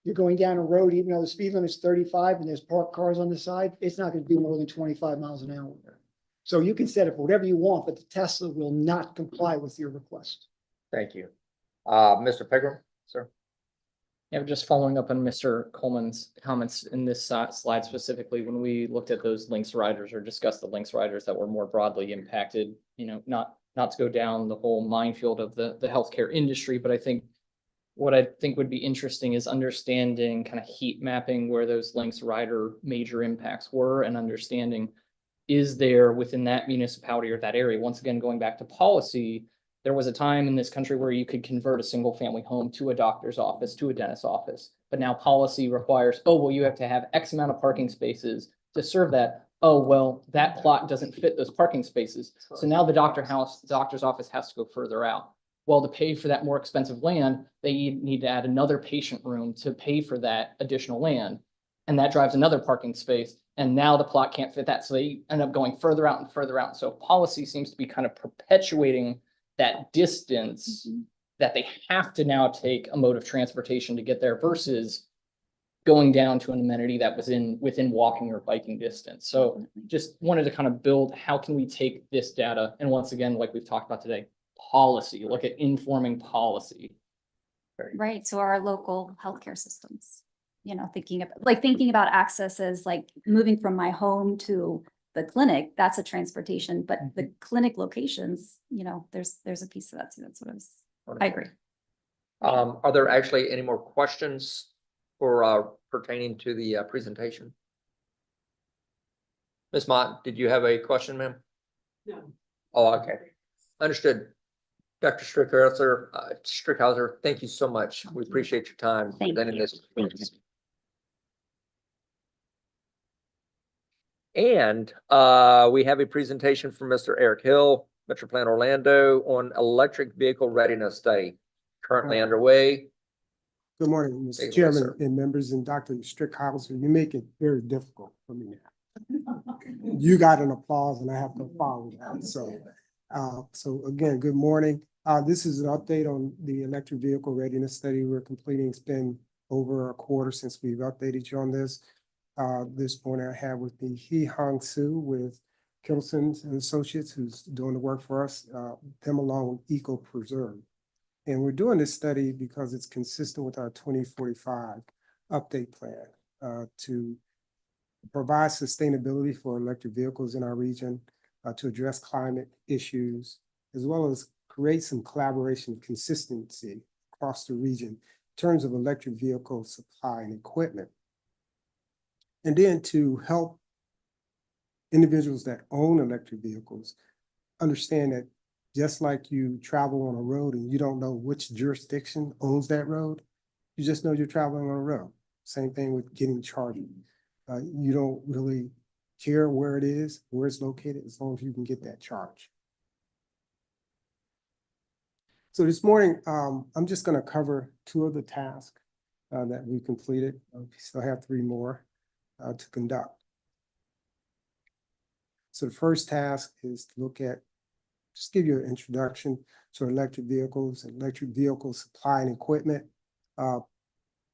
You're going down a road, even though the speed limit is 35 and there's parked cars on the side, it's not going to do more than 25 miles an hour. So you can set it for whatever you want, but the Tesla will not comply with your request. Thank you. Mr. Pegram, sir? Yeah, just following up on Mr. Coleman's comments in this slide specifically, when we looked at those links riders or discussed the links riders that were more broadly impacted, not to go down the whole minefield of the healthcare industry, but I think what I think would be interesting is understanding kind of heat mapping where those links rider major impacts were, and understanding, is there within that municipality or that area, once again, going back to policy, there was a time in this country where you could convert a single family home to a doctor's office, to a dentist's office. But now policy requires, oh, well, you have to have X amount of parking spaces to serve that. Oh, well, that plot doesn't fit those parking spaces. So now the doctor's office has to go further out. Well, to pay for that more expensive land, they need to add another patient room to pay for that additional land. And that drives another parking space. And now the plot can't fit that. So they end up going further out and further out. So policy seems to be kind of perpetuating that distance that they have to now take a mode of transportation to get there, versus going down to an amenity that was within walking or biking distance. So just wanted to kind of build, how can we take this data? And once again, like we've talked about today, policy, look at informing policy. Right, so our local healthcare systems, thinking about access as like moving from my home to the clinic, that's a transportation, but the clinic locations, there's a piece of that too. That's what I agree. Are there actually any more questions for pertaining to the presentation? Ms. Mott, did you have a question, ma'am? No. Oh, okay. Understood. Dr. Strickhauser, thank you so much. We appreciate your time presenting this. And we have a presentation from Mr. Eric Hill, Metro Plan Orlando, on electric vehicle readiness study currently underway. Good morning, Mr. Chairman and members, and Dr. Strickhauser. You make it very difficult for me now. You got an applause and I have to follow that. So again, good morning. This is an update on the electric vehicle readiness study we're completing. It's been over a quarter since we've updated you on this. This morning I have with me Hee Hong Soo with Kittleson and Associates, who's doing the work for us, them along with Eco Preserve. And we're doing this study because it's consistent with our 2045 update plan to provide sustainability for electric vehicles in our region, to address climate issues, as well as create some collaboration and consistency across the region in terms of electric vehicle supply and equipment. And then to help individuals that own electric vehicles understand that just like you travel on a road and you don't know which jurisdiction owns that road, you just know you're traveling on a road. Same thing with getting charging. You don't really care where it is, where it's located, as long as you can get that charge. So this morning, I'm just going to cover 2 of the tasks that we completed. We still have 3 more to conduct. So the first task is to look at, just give you an introduction to electric vehicles, electric vehicle supply and equipment.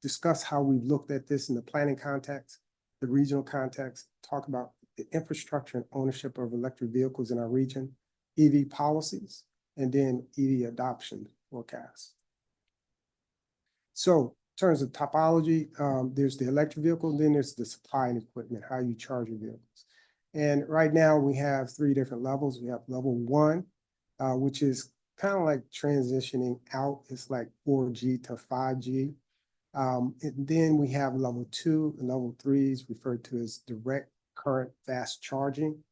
discuss how we've looked at this in the planning context, the regional context, talk about the infrastructure and ownership of electric vehicles in our region, EV policies, and then EV adoption forecasts. So in terms of topology, there's the electric vehicle, then there's the supply and equipment, how you charge your vehicles. And right now we have 3 different levels. We have level 1, which is kind of like transitioning out. It's like 4G to 5G. And then we have level 2 and level 3 is referred to as direct current fast charging.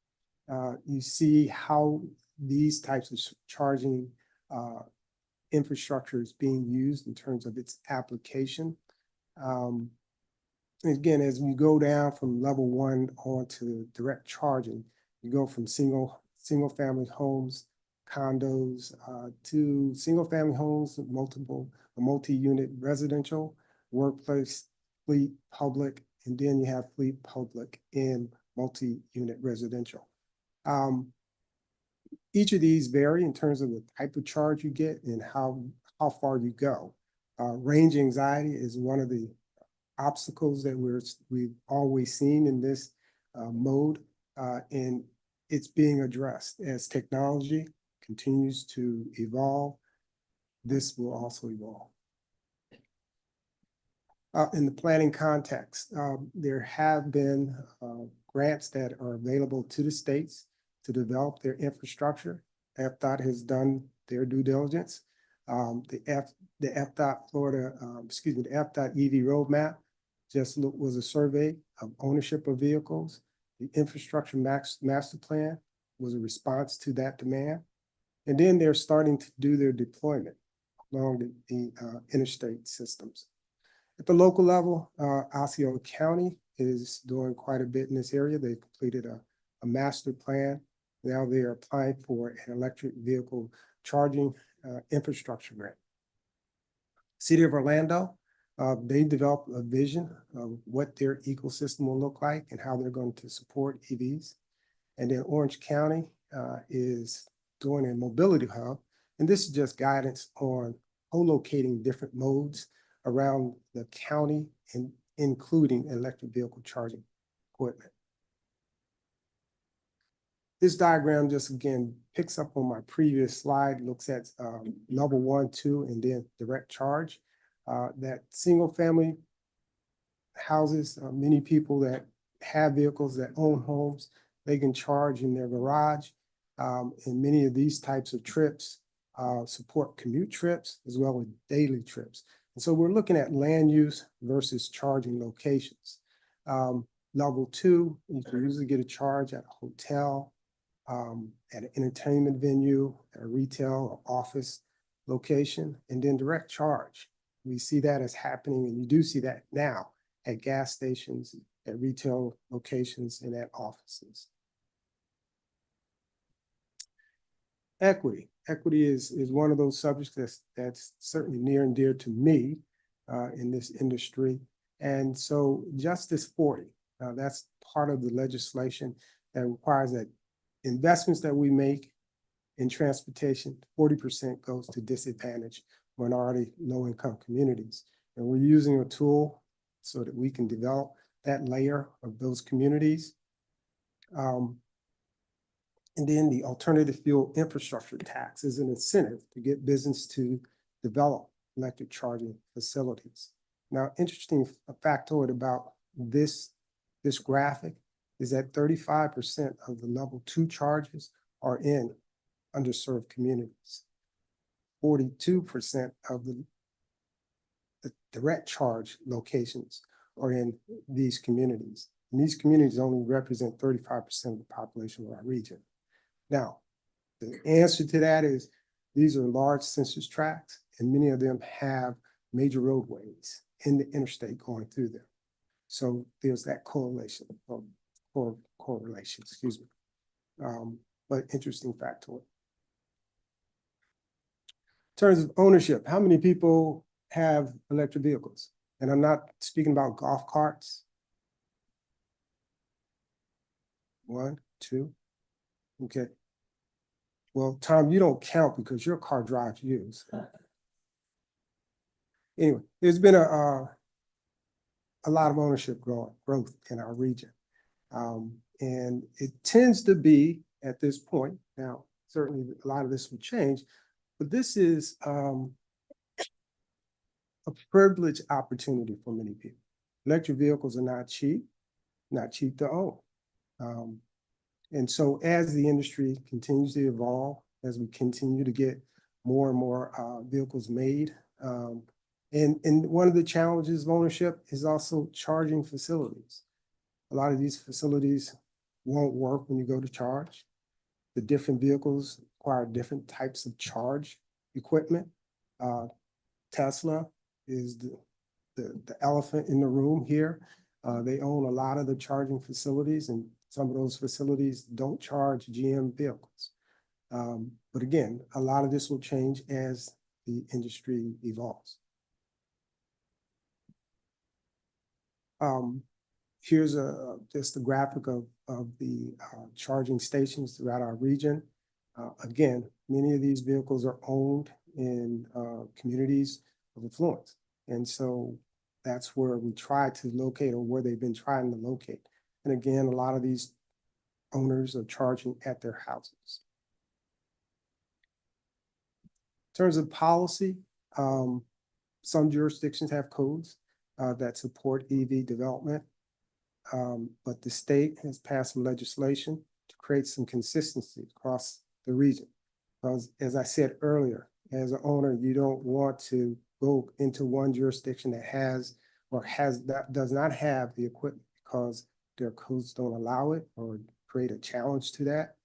You see how these types of charging infrastructure is being used in terms of its application. Again, as we go down from level 1 on to direct charging, you go from single family homes, condos, to single family homes, multi-unit residential, workplace, fleet, public, and then you have fleet, public, and multi-unit residential. Each of these vary in terms of the type of charge you get and how far you go. Range anxiety is one of the obstacles that we've always seen in this mode, and it's being addressed. As technology continues to evolve, this will also evolve. In the planning context, there have been grants that are available to the states to develop their infrastructure. FDOT has done their due diligence. The FDOT Florida, the FDOT EV roadmap was a survey of ownership of vehicles. The infrastructure master plan was a response to that demand. And then they're starting to do their deployment along the interstate systems. At the local level, Osceola County is doing quite a bit in this area. They completed a master plan. Now they are applying for an electric vehicle charging infrastructure grant. City of Orlando, they developed a vision of what their ecosystem will look like and how they're going to support EVs. And then Orange County is doing a mobility hub. And this is just guidance on co-locating different modes around the county, and including electric vehicle charging equipment. This diagram just again picks up on my previous slide, looks at level 1, 2, and then direct charge. That single family houses, many people that have vehicles that own homes, they can charge in their garage. And many of these types of trips support commute trips as well as daily trips. And so we're looking at land use versus charging locations. Level 2, you can usually get a charge at a hotel, at an entertainment venue, at a retail or office location, and then direct charge. We see that as happening, and you do see that now at gas stations, at retail locations, and at offices. Equity. Equity is one of those subjects that's certainly near and dear to me in this industry. And so Justice 40, that's part of the legislation that requires that investments that we make in transportation, 40% goes to disadvantaged minority low-income communities. And we're using a tool so that we can develop that layer of those communities. And then the alternative fuel infrastructure tax is an incentive to get business to develop electric charging facilities. Now, interesting factoid about this graphic is that 35% of the level 2 charges are in underserved communities. 42% of the direct charge locations are in these communities. And these communities only represent 35% of the population of our region. Now, the answer to that is these are large census tracts, and many of them have major roadways in the interstate going through them. So there's that correlation, excuse me. But interesting factoid. In terms of ownership, how many people have electric vehicles? And I'm not speaking about golf carts. 1, 2. Okay. Well, Tom, you don't count because your car drives you. So. Anyway, there's been a a lot of ownership growth in our region. And it tends to be at this point, now, certainly a lot of this will change, but this is a privileged opportunity for many people. Electric vehicles are not cheap to own. And so as the industry continues to evolve, as we continue to get more and more vehicles made, and one of the challenges of ownership is also charging facilities. A lot of these facilities won't work when you go to charge. The different vehicles require different types of charge equipment. Tesla is the elephant in the room here. They own a lot of the charging facilities, and some of those facilities don't charge GM vehicles. But again, a lot of this will change as the industry evolves. Here's just a graphic of the charging stations throughout our region. Again, many of these vehicles are owned in communities of affluence. And so that's where we try to locate, or where they've been trying to locate. And again, a lot of these owners are charging at their houses. In terms of policy, some jurisdictions have codes that support EV development. But the state has passed some legislation to create some consistency across the region. Because as I said earlier, as an owner, you don't want to go into one jurisdiction that has that does not have the equipment because their codes don't allow it or create a challenge to that.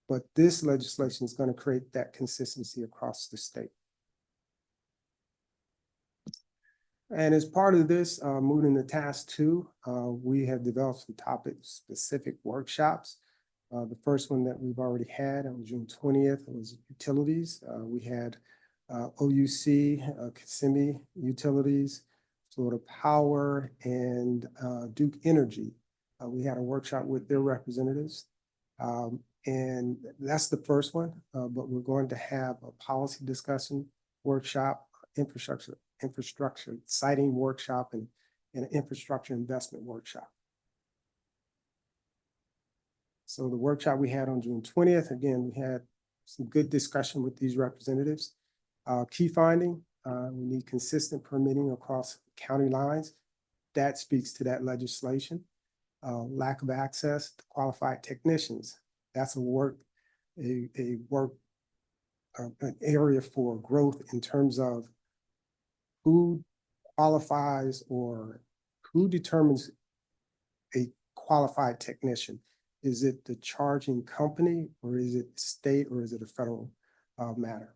But this legislation is going to create that consistency across the state. And as part of this, moving to task 2, we have developed some topic-specific workshops. The first one that we've already had on June 20th was utilities. We had OUC, Kissimmee Utilities, Florida Power, and Duke Energy. We had a workshop with their representatives. And that's the first one, but we're going to have a policy discussion workshop, infrastructure siting workshop, and an infrastructure investment workshop. So the workshop we had on June 20th, again, we had some good discussion with these representatives. Key finding, we need consistent permitting across county lines. That speaks to that legislation. Lack of access to qualified technicians. That's an area for growth in terms of who qualifies or who determines a qualified technician. Is it the charging company, or is it state, or is it a federal matter?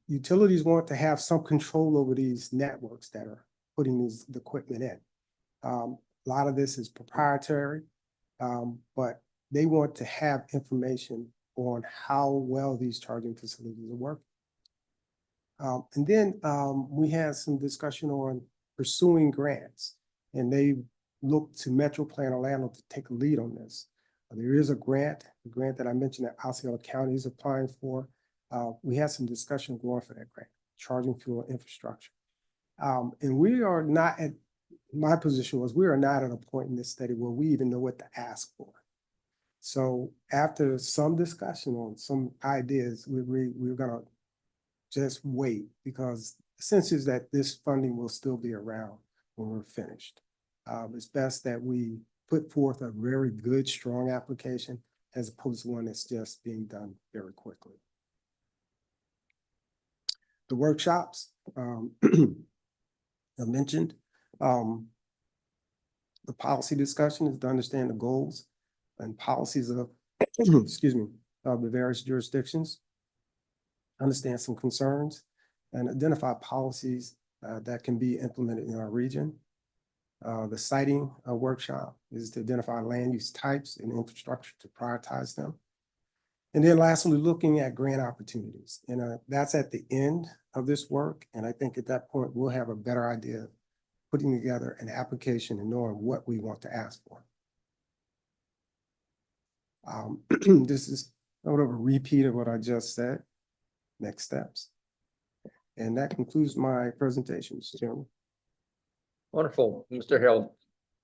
Utilities want to have some control over these networks that are putting the equipment in. A lot of this is proprietary, but they want to have information on how well these charging facilities are working. And then we had some discussion on pursuing grants, and they looked to Metro Plan Orlando to take a lead on this. There is a grant that I mentioned that Osceola County is applying for. We had some discussion going for that grant, charging fuel infrastructure. And we are not at, my position was, we are not at a point in this study where we even know what to ask for. So after some discussion on some ideas, we're gonna just wait, because the sense is that this funding will still be around when we're finished. It's best that we put forth a very good, strong application as opposed to one that's just being done very quickly. The workshops I mentioned, the policy discussion is to understand the goals and policies of, excuse me, of the various jurisdictions, understand some concerns, and identify policies that can be implemented in our region. The siting workshop is to identify land use types and infrastructure to prioritize them. And then lastly, looking at grant opportunities. And that's at the end of this work. And I think at that point, we'll have a better idea of putting together an application and knowing what we want to ask for. This is sort of a repeat of what I just said. Next steps. And that concludes my presentation, Mr. Chairman. Wonderful, Mr. Hill.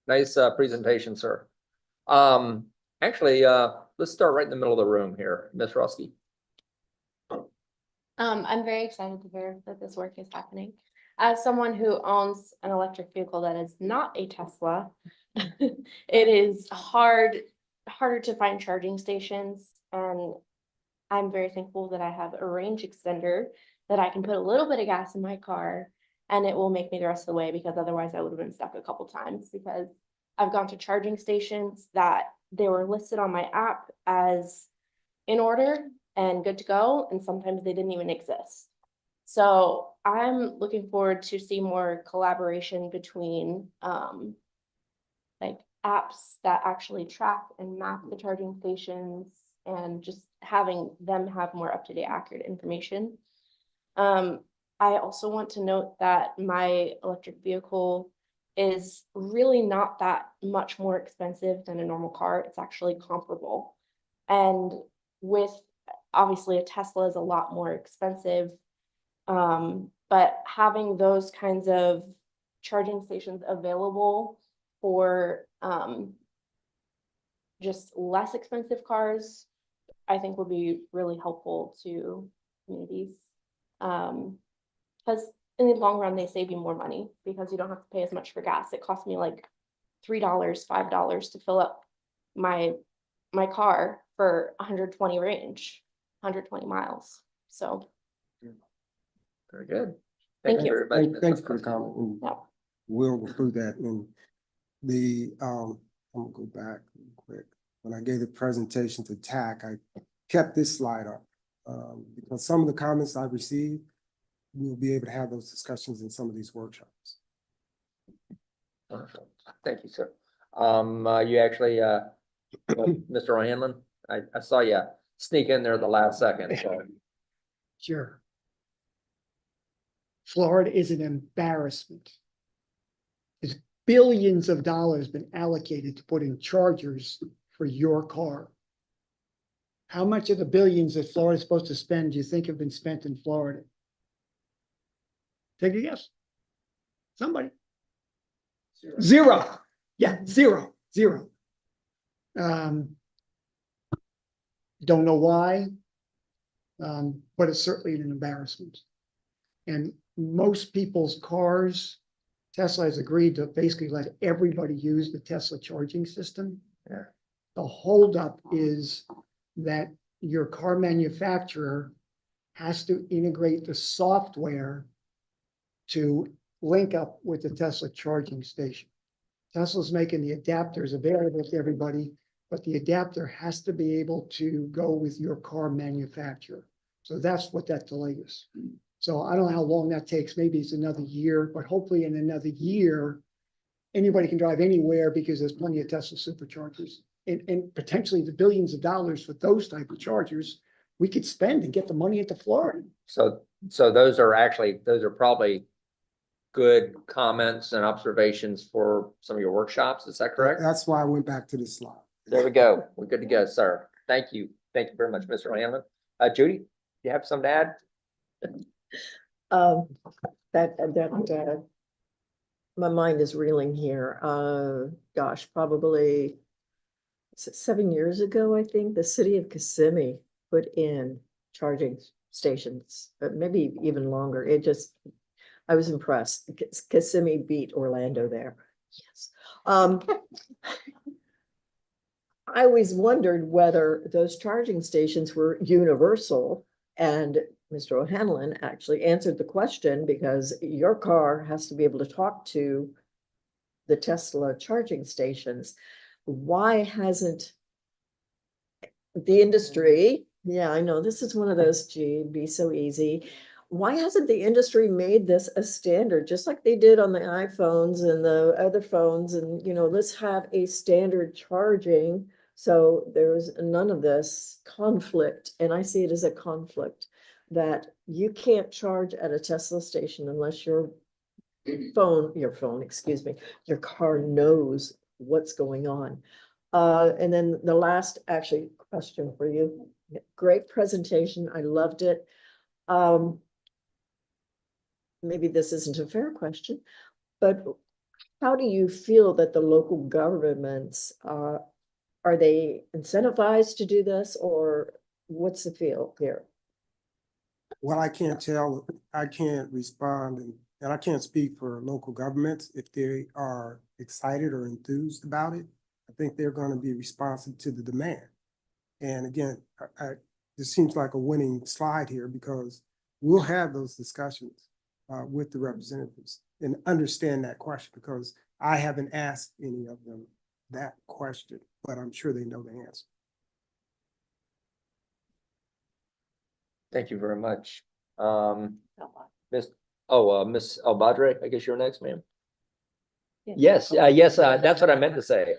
Nice presentation, sir. Actually, let's start right in the middle of the room here, Ms. Roski. I'm very excited to hear that this work is happening. As someone who owns an electric vehicle that is not a Tesla, it is harder to find charging stations, and I'm very thankful that I have a range extender that I can put a little bit of gas in my car and it will make me the rest of the way, because otherwise I would have been stuck a couple times, because I've gone to charging stations that they were listed on my app as in order and good to go, and sometimes they didn't even exist. So I'm looking forward to see more collaboration between like apps that actually track and map the charging stations, and just having them have more up-to-date accurate information. I also want to note that my electric vehicle is really not that much more expensive than a normal car. It's actually comparable. And with, obviously a Tesla is a lot more expensive, but having those kinds of charging stations available for just less expensive cars, I think would be really helpful to communities. Because in the long run, they save you more money because you don't have to pay as much for gas. It cost me like $3, $5 to fill up my car for 120 range, 120 miles. So. Very good. Thank you. very much. Thanks for the comment. And Yeah. we'll go through that. And I'm gonna go back real quick. When I gave the presentation to TAC, I kept this slide up. Because some of the comments I received, we'll be able to have those discussions in some of these workshops. Wonderful. Thank you, sir. You actually, Mr. O'Hanlon, I saw you sneak in there at the last second, so. Sure. Florida is an embarrassment. There's billions of dollars been allocated to put in chargers for your car. How much of the billions that Florida is supposed to spend do you think have been spent in Florida? Take a guess. Somebody. Zero. Yeah, zero. Don't know why, but it's certainly an embarrassment. And most people's cars, Tesla has agreed to basically let everybody use the Tesla charging system. Yeah. The holdup is that your car manufacturer has to integrate the software to link up with the Tesla charging station. Tesla's making the adapters available to everybody, but the adapter has to be able to go with your car manufacturer. So that's what that delay is. So I don't know how long that takes. Maybe it's another year, but hopefully in another year, anybody can drive anywhere because there's plenty of Tesla superchargers. And potentially the billions of dollars for those type of chargers we could spend and get the money into Florida. So those are probably good comments and observations for some of your workshops. Is that correct? That's why I went back to this slide. There we go. We're good to go, sir. Thank you. Thank you very much, Mr. O'Hanlon. Judy, you have something to add? My mind is reeling here. Gosh, probably 7 years ago, I think the city of Kissimmee put in charging stations, but maybe even longer. I was impressed. Kissimmee beat Orlando there. Yes. I always wondered whether those charging stations were universal, and Mr. O'Hanlon actually answered the question, because your car has to be able to talk to the Tesla charging stations. Why hasn't the industry, yeah, I know this is one of those, gee, it'd be so easy. Why hasn't the industry made this a standard, just like they did on the iPhones and the other phones? And, let's have a standard charging. So there's none of this conflict. And I see it as a conflict that you can't charge at a Tesla station unless your car knows what's going on. And then the last question for you. Great presentation. I loved it. Maybe this isn't a fair question, but how do you feel that the local governments, are they incentivized to do this, or what's the feel here? Well, I can't tell, I can't respond and I can't speak for local governments if they are excited or enthused about it. I think they're gonna be responsive to the demand. And again, this seems like a winning slide here because we'll have those discussions with the representatives and understand that question because I haven't asked any of them that question, but I'm sure they know the answer. Thank you very much. Miss Albadre, I guess you're next, ma'am. Yes, that's what I meant to say.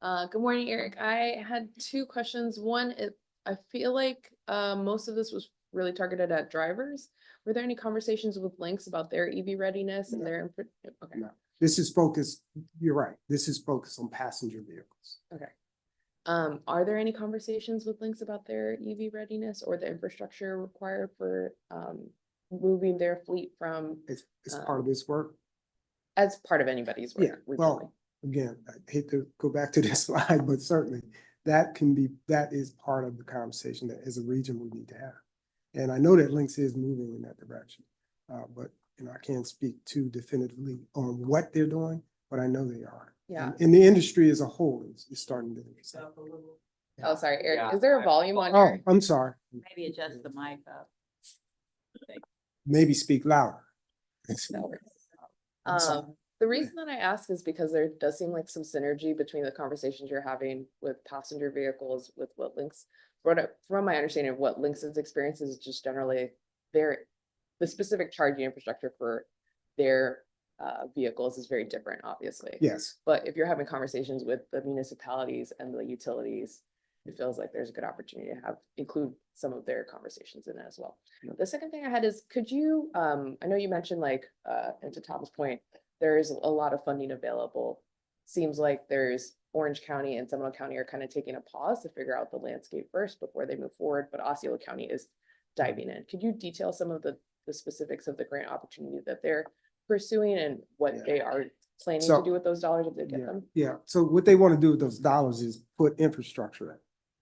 Good morning, Eric. I had two questions. One is, I feel like most of this was really targeted at drivers. Were there any conversations with Lynx about their EV readiness and their, okay. No. This is focused, you're right, this is focused on passenger vehicles. Okay. Are there any conversations with Lynx about their EV readiness or the infrastructure required for moving their fleet from? It's part of this work. As part of anybody's work. Yeah, well, again, I hate to go back to this slide, but certainly that is part of the conversation that as a region we need to have. And I know that Lynx is moving in that direction, but I can't speak too definitively on what they're doing, but I know they are. Yeah. And the industry as a whole is starting to do so. Oh, sorry, Eric. Is there a volume on Oh, your? I'm sorry. Maybe adjust the mic up. Maybe speak louder. The reason that I ask is because there does seem like some synergy between the conversations you're having with passenger vehicles with what Lynx, from my understanding of what Lynx's experience is just generally the specific charging infrastructure for their vehicles is very different, obviously. Yes. But if you're having conversations with the municipalities and the utilities, it feels like there's a good opportunity to include some of their conversations in it as well. The second thing I had is, could you, I know you mentioned and to Tom's point, there's a lot of funding available. Seems like there's Orange County and Seminole County are kind of taking a pause to figure out the landscape first before they move forward, but Osceola County is diving in. Could you detail some of the specifics of the grant opportunity that they're pursuing and what they are planning to do with those dollars if they get them? Yeah, so what they want to do with those dollars is put infrastructure in,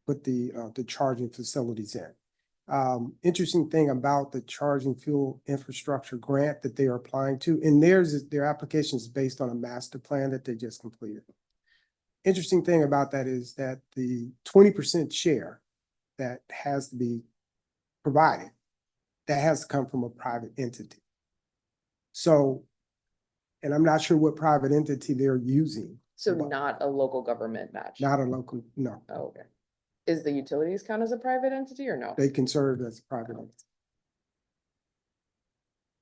put the charging facilities in. Interesting thing about the charging fuel infrastructure grant that they are applying to, and their application is based on a master plan that they just completed. Interesting thing about that is that the 20% share that has to be provided, that has to come from a private entity. So, and I'm not sure what private entity they're using. So not a local government match? Not a local, no. Oh, okay. Is the utilities count as a private entity or no? They can serve as a private entity.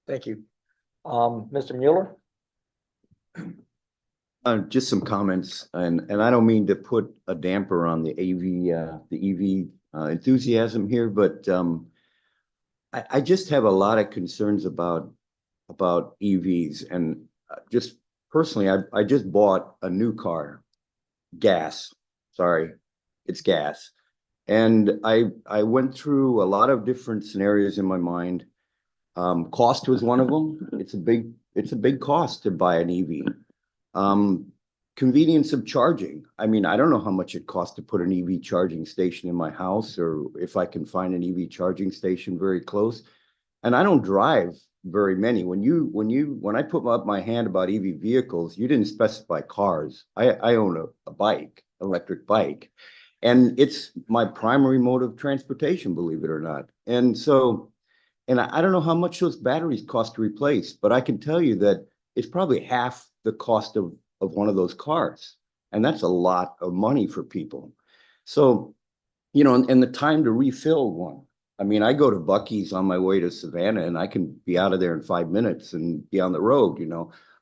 Thank you. Mr. Mueller? Just some comments, and I don't mean to put a damper on the EV enthusiasm here, but I just have a lot of concerns about EVs, and just personally, I just bought a new car, gas. Sorry, it's gas, and I went through a lot of different scenarios in my mind. Cost was one of them. It's a big cost to buy an EV. Convenience of charging. I mean, I don't know how much it costs to put an EV charging station in my house, or if I can find an EV charging station very close. And I don't drive very many. When I put up my hand about EV vehicles, you didn't specify cars. I own a bike, electric bike, and it's my primary mode of transportation, believe it or not. And so, and I don't know how much those batteries cost to replace, but I can tell you that it's probably half the cost of one of those cars. And that's a lot of money for people. So, and the time to refill one. I mean, I go to Buc-ee's on my way to Savannah and I can be out of there in 5 minutes and be on the road,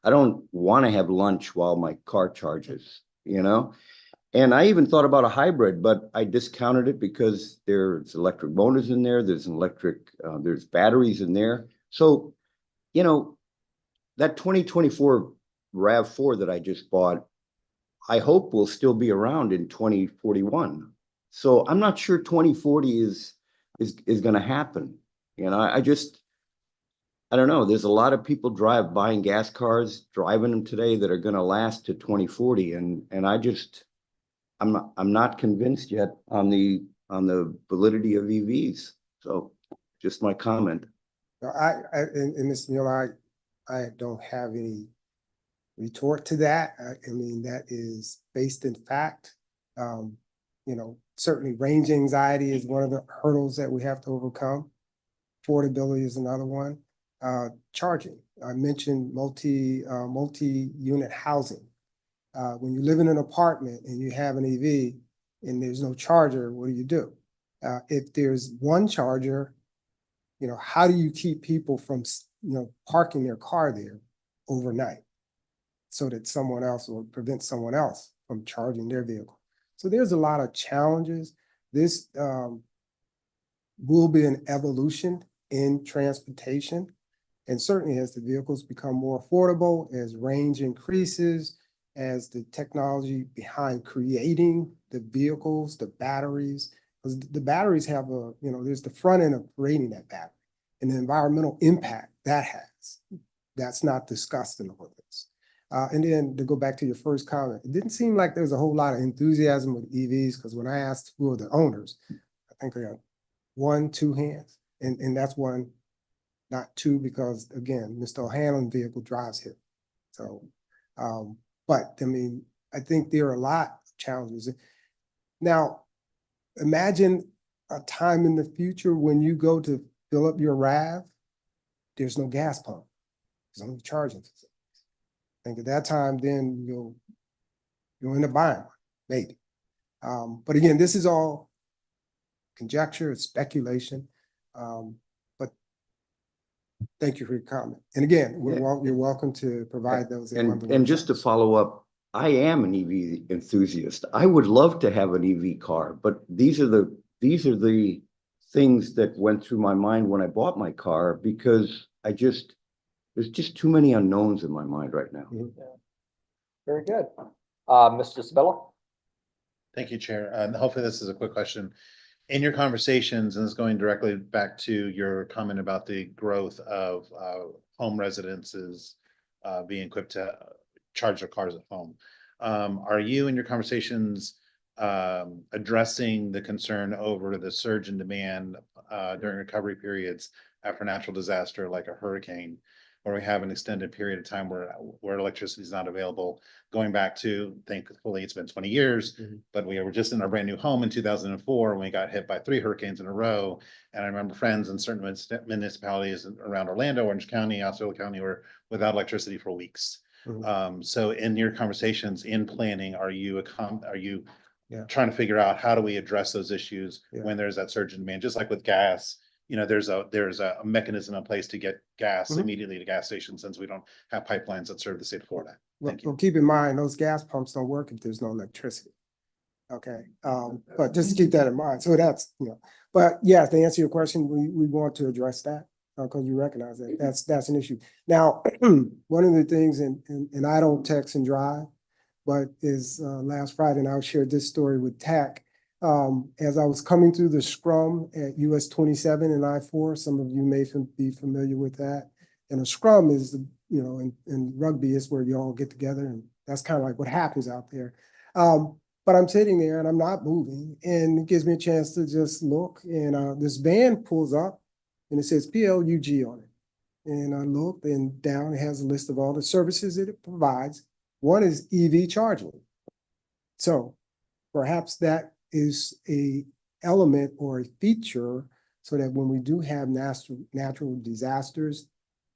I don't want to have lunch while my car charges, And I even thought about a hybrid, but I discounted it because there's electric motors in there. There's there's batteries in there. So, that 2024 RAV4 that I just bought, I hope will still be around in 2041. So I'm not sure 2040 is going to happen. I don't know, there's a lot of people buying gas cars, driving them today that are gonna last to 2040, and I'm not convinced yet on the validity of EVs. So just my comment. And Mr. Mueller, I don't have any retort to that. I mean, that is based in fact. Certainly range anxiety is one of the hurdles that we have to overcome. Affordability is another one. Charging, I mentioned multi-unit housing. When you live in an apartment and you have an EV and there's no charger, what do? If there's one charger, how do you keep people from, parking their car there overnight so that someone else or prevent someone else from charging their vehicle? So there's a lot of challenges. This will be an evolution in transportation. And certainly as the vehicles become more affordable, as range increases, as the technology behind creating the vehicles, the batteries, because the batteries have there's the front end of creating that battery and the environmental impact that has. That's not discussed in all of this. And then to go back to your first comment, it didn't seem like there's a whole lot of enthusiasm with EVs, because when I asked who are the owners, I think I got 1, 2 hands. And that's one, not two, because again, Mr. O'Hanlon's vehicle drives here. So, but I mean, I think there are a lot of challenges. Now, imagine a time in the future when you go to fill up your RAV, there's no gas pump. There's only charging facilities. I think at that time, then you'll end up buying one, maybe. But again, this is all conjecture, it's speculation. But thank you for your comment. And again, you're welcome to provide those. And just to follow up, I am an EV enthusiast. I would love to have an EV car, but these are the things that went through my mind when I bought my car, because there's just too many unknowns in my mind right now. Yeah. Very good. Mr. Sabella? Thank you, Chair. Hopefully this is a quick question. In your conversations, and it's going directly back to your comment about the growth of home residences being equipped to charge their cars at home, are you in your conversations addressing the concern over the surge in demand during recovery periods after natural disaster like a hurricane, where we have an extended period of time where electricity is not available, going back to, thankfully it's been 20 years, but we were just in our brand new home in 2004 when we got hit by 3 hurricanes in a row. And I remember friends in certain municipalities around Orlando, Orange County, Osceola County were without electricity for weeks. So in your conversations in planning, are you trying to figure out how do we address those issues when there's that surge in demand? Just like with gas, there's a mechanism in place to get gas immediately to gas stations, since we don't have pipelines that serve the state of Florida. Well, keep in mind, those gas pumps don't work if there's no electricity. Okay, but just keep that in mind. So that's, but yeah, to answer your question, we want to address that because we recognize that that's an issue. Now, one of the things, and I don't text and drive, but is last Friday, and I shared this story with TAC. As I was coming through the scrum at US 27 and I-4, some of you may be familiar with that. And a scrum is, in rugby is where you all get together, and that's kind of like what happens out there. But I'm sitting there and I'm not moving, and it gives me a chance to just look, and this van pulls up and it says PLUG on it. And I looked, and down it has a list of all the services that it provides. One is EV charging. So perhaps that is a element or a feature so that when we do have natural disasters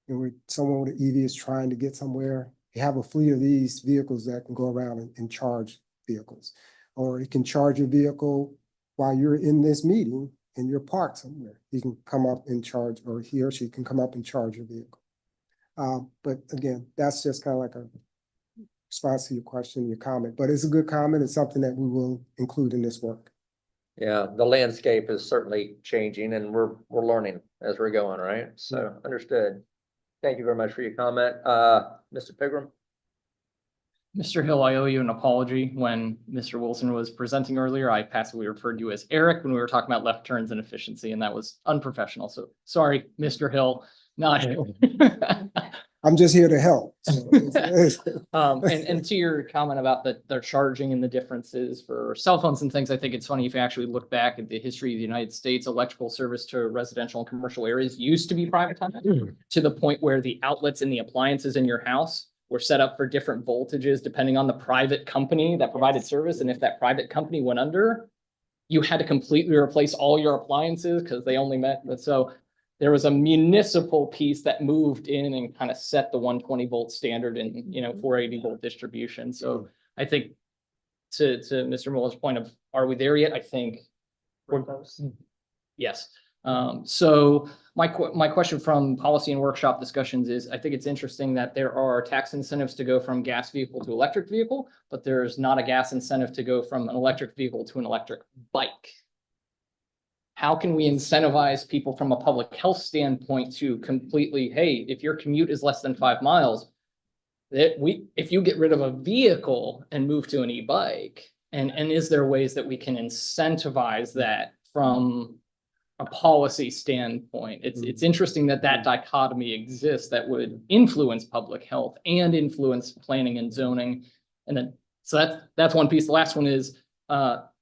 and someone with an EV is trying to get somewhere, you have a fleet of these vehicles that can go around and charge vehicles. Or it can charge your vehicle while you're in this meeting and you're parked somewhere. You can come up and charge, or he or she can come up and charge your vehicle. But again, that's just kind of like a response to your question, your comment, but it's a good comment. It's something that we will include in this work. Yeah, the landscape is certainly changing, and we're learning as we're going, right? So understood. Thank you very much for your comment. Mr. Pigram? Mr. Hill, I owe you an apology. When Mr. Wilson was presenting earlier, I passively referred to you as Eric when we were talking about left turns and efficiency, and that was unprofessional. So sorry, Mr. Hill. No. I'm just here to help. So And to your comment about the charging and the differences for cell phones and things, I think it's funny if you actually look back at the history of the United States, electrical service to residential and commercial areas used to be privatized to the point where the outlets and the appliances in your house were set up for different voltages depending on the private company that provided service. And if that private company went under, you had to completely replace all your appliances because they only met. So there was a municipal piece that moved in and kind of set the 120 volt standard and, 480 volt distribution. So I think to Mr. Muller's point of, are we there yet? I think we're close. Yes. So my question from policy and workshop discussions is, I think it's interesting that there are tax incentives to go from gas vehicle to electric vehicle, but there's not a gas incentive to go from an electric vehicle to an electric bike. How can we incentivize people from a public health standpoint to completely, hey, if your commute is less than 5 miles, if you get rid of a vehicle and move to an e-bike, and is there ways that we can incentivize that from a policy standpoint? It's interesting that dichotomy exists that would influence public health and influence planning and zoning. And then, so that's one piece. The last one is,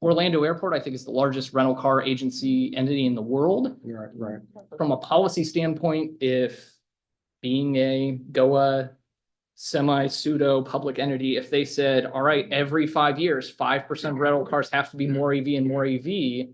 Orlando Airport, I think, is the largest rental car agency entity in the world. Right. From a policy standpoint, if being a GOA semi-pseudo public entity, if they said, all right, every 5 years, 5% rental cars have to be more EV and more EV,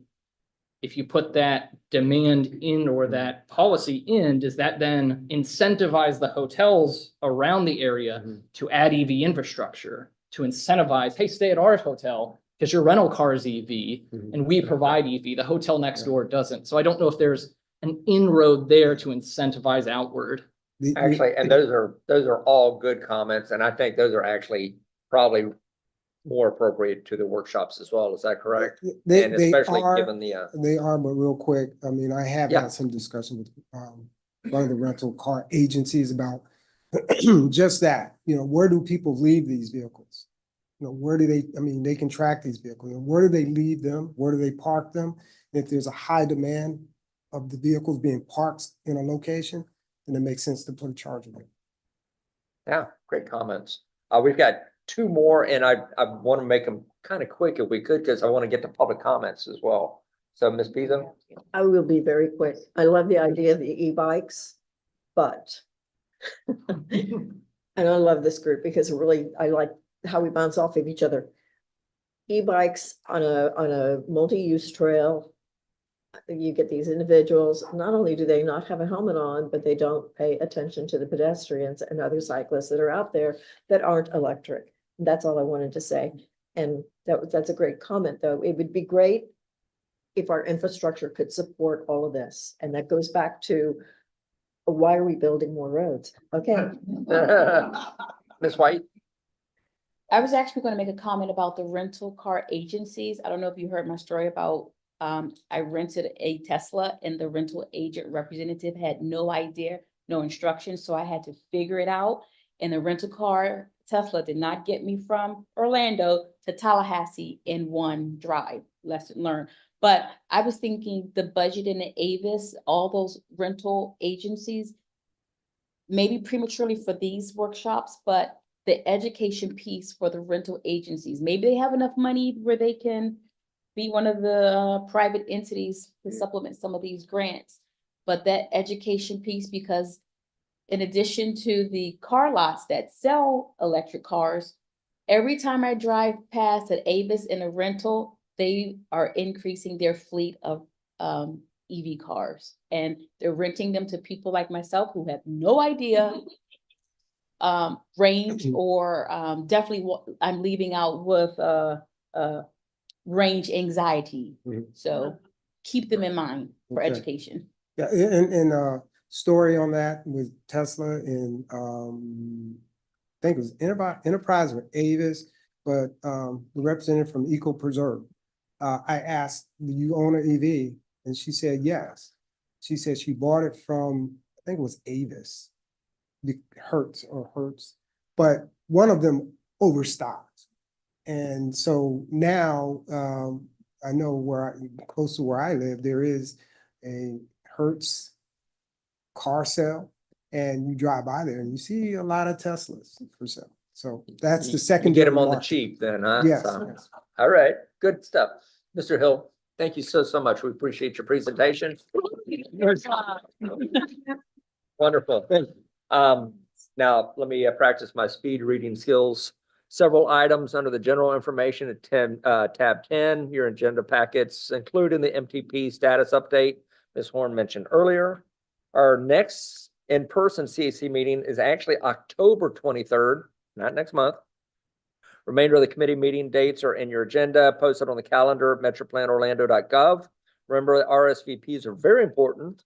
if you put that demand in or that policy in, does that then incentivize the hotels around the area to add EV infrastructure, to incentivize, hey, stay at our hotel because your rental car is EV and we provide EV. The hotel next door doesn't. So I don't know if there's an inroad there to incentivize outward. Actually, and those are all good comments, and I think those are actually probably more appropriate to the workshops as well. Is that correct? And especially given the They are, but real quick, I mean, I have Yeah. had some discussion with one of the rental car agencies about just that, where do people leave these vehicles? Where do they can track these vehicles. Where do they leave them? Where do they park them? If there's a high demand of the vehicles being parked in a location, then it makes sense to put a charge on it. Yeah, great comments. We've got 2 more, and I want to make them kind of quick if we could, because I want to get to public comments as well. So Ms. Beetham? I will be very quick. I love the idea of the e-bikes, but and I love this group because really I like how we bounce off of each other. E-bikes on a multi-use trail. You get these individuals, not only do they not have a helmet on, but they don't pay attention to the pedestrians and other cyclists that are out there that aren't electric. That's all I wanted to say. And that's a great comment, though. It would be great if our infrastructure could support all of this. And that goes back to, why are we building more roads? Okay. Ms. White? I was actually going to make a comment about the rental car agencies. I don't know if you heard my story about, I rented a Tesla and the rental agent representative had no idea, no instructions. So I had to figure it out. And the rental car Tesla did not get me from Orlando to Tallahassee in one drive. Lesson learned. But I was thinking the budget in the Avis, all those rental agencies, maybe prematurely for these workshops, but the education piece for the rental agencies, maybe they have enough money where they can be one of the private entities to supplement some of these grants. But that education piece, because in addition to the car lots that sell electric cars, every time I drive past an Avis in a rental, they are increasing their fleet of EV cars, and they're renting them to people like myself who have no idea range, or definitely I'm leaving out with range anxiety. So keep them in mind for education. Yeah, and story on that with Tesla and I think it was Enterprise or Avis, but the representative from Eco Preserve, I asked, do you own an EV? And she said yes. She said she bought it from, I think it was Avis, Hertz, but one of them overstocked. And so now I know close to where I live, there is a Hertz car sale. And you drive by there and you see a lot of Teslas for sale. So that's the You second. get them on the cheap then, huh? Yes. So, all right, good stuff. Mr. Hill, thank you so much. We appreciate your presentation. Wonderful. Now let me practice my speed reading skills. Several items under the general information at tab 10, your agenda packets, including the MTP status update Ms. Horn mentioned earlier. Our next in-person CAC meeting is actually October 23rd, not next month. Remainder of the committee meeting dates are in your agenda, posted on the calendar at metroplanorlando.gov. Remember, the RSVPs are very important.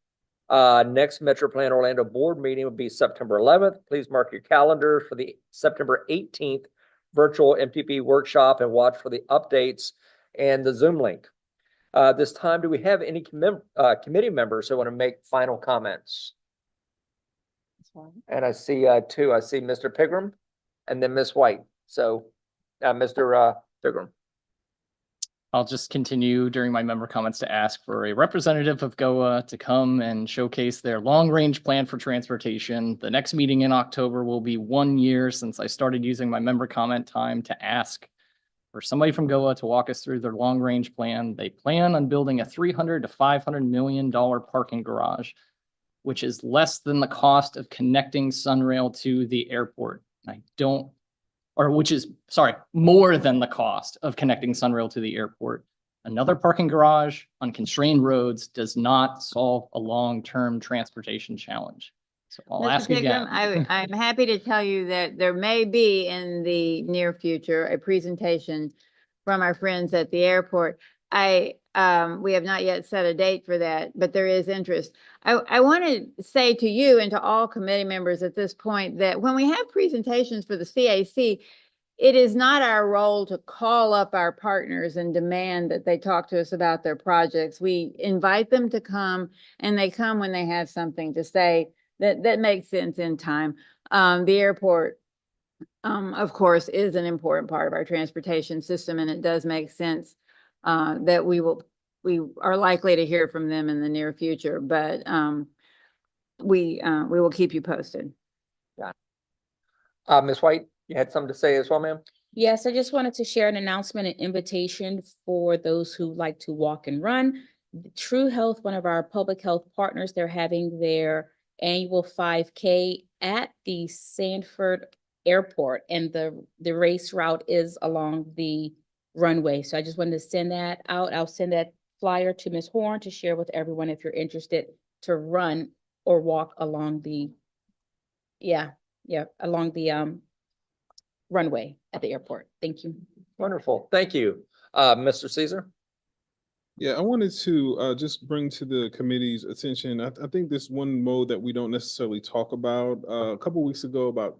Next MetroPlan Orlando board meeting will be September 11th. Please mark your calendar for the September 18th virtual MTP workshop and watch for the updates and the Zoom link. This time, do we have any committee members who want to make final comments? And I see two. I see Mr. Pigram and then Ms. White. So Mr. Pigram. I'll just continue during my member comments to ask for a representative of GOA to come and showcase their long-range plan for transportation. The next meeting in October will be 1 year since I started using my member comment time to ask for somebody from GOA to walk us through their long-range plan. They plan on building a $300 to $500 million parking garage, which is less than the cost of connecting Sunrail to the airport. More than the cost of connecting Sunrail to the airport. Another parking garage on constrained roads does not solve a long-term transportation challenge. So I'll Mr. ask again. Pigram, I'm happy to tell you that there may be in the near future a presentation from our friends at the airport. We have not yet set a date for that, but there is interest. I want to say to you and to all committee members at this point that when we have presentations for the CAC, it is not our role to call up our partners and demand that they talk to us about their projects. We invite them to come, and they come when they have something to say that makes sense in time. The airport, of course, is an important part of our transportation system, and it does make sense that we are likely to hear from them in the near future, but we will keep you posted. Yeah. Ms. White, you had something to say as well, ma'am? Yes, I just wanted to share an announcement and invitation for those who like to walk and run. True Health, one of our public health partners, they're having their annual 5K at the Sanford Airport, and the race route is along the runway. So I just wanted to send that out. I'll send that flyer to Ms. Horn to share with everyone if you're interested to run or walk along the runway at the airport. Thank you. Wonderful. Thank you. Mr. Caesar? Yeah, I wanted to just bring to the committee's attention, I think this one mode that we don't necessarily talk about. A couple weeks ago, about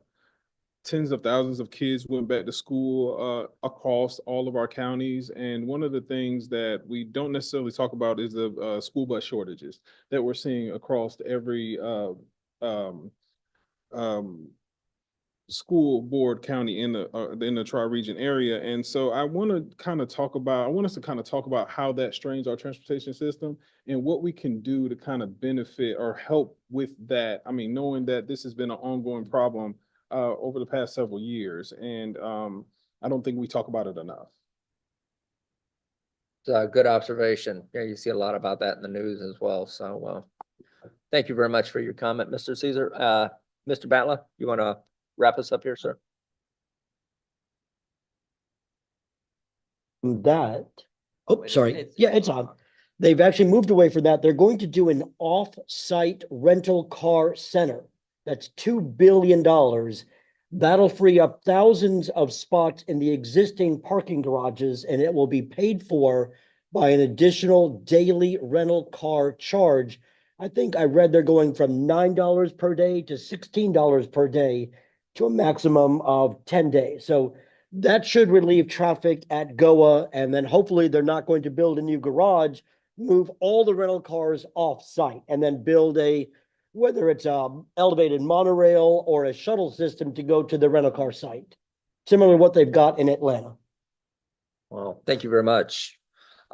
tens of thousands of kids went back to school across all of our counties. And one of the things that we don't necessarily talk about is the school bus shortages that we're seeing across every school board county in the tri-region area. And so I want us to kind of talk about how that strains our transportation system and what we can do to kind of benefit or help with that. I mean, knowing that this has been an ongoing problem over the past several years, and I don't think we talk about it enough. It's a good observation. Yeah, you see a lot about that in the news as well. So thank you very much for your comment, Mr. Caesar. Mr. Batla, you want to wrap us up here, sir? Sorry. Yeah, it's on. They've actually moved away from that. They're going to do an off-site rental car center. That's $2 billion. That'll free up thousands of spots in the existing parking garages, and it will be paid for by an additional daily rental car charge. I think I read they're going from $9 per day to $16 per day to a maximum of 10 days. So that should relieve traffic at GOA, and then hopefully they're not going to build a new garage, move all the rental cars off site, and then build whether it's elevated monorail or a shuttle system to go to the rental car site, similar to what they've got in Atlanta. Well, thank you very much.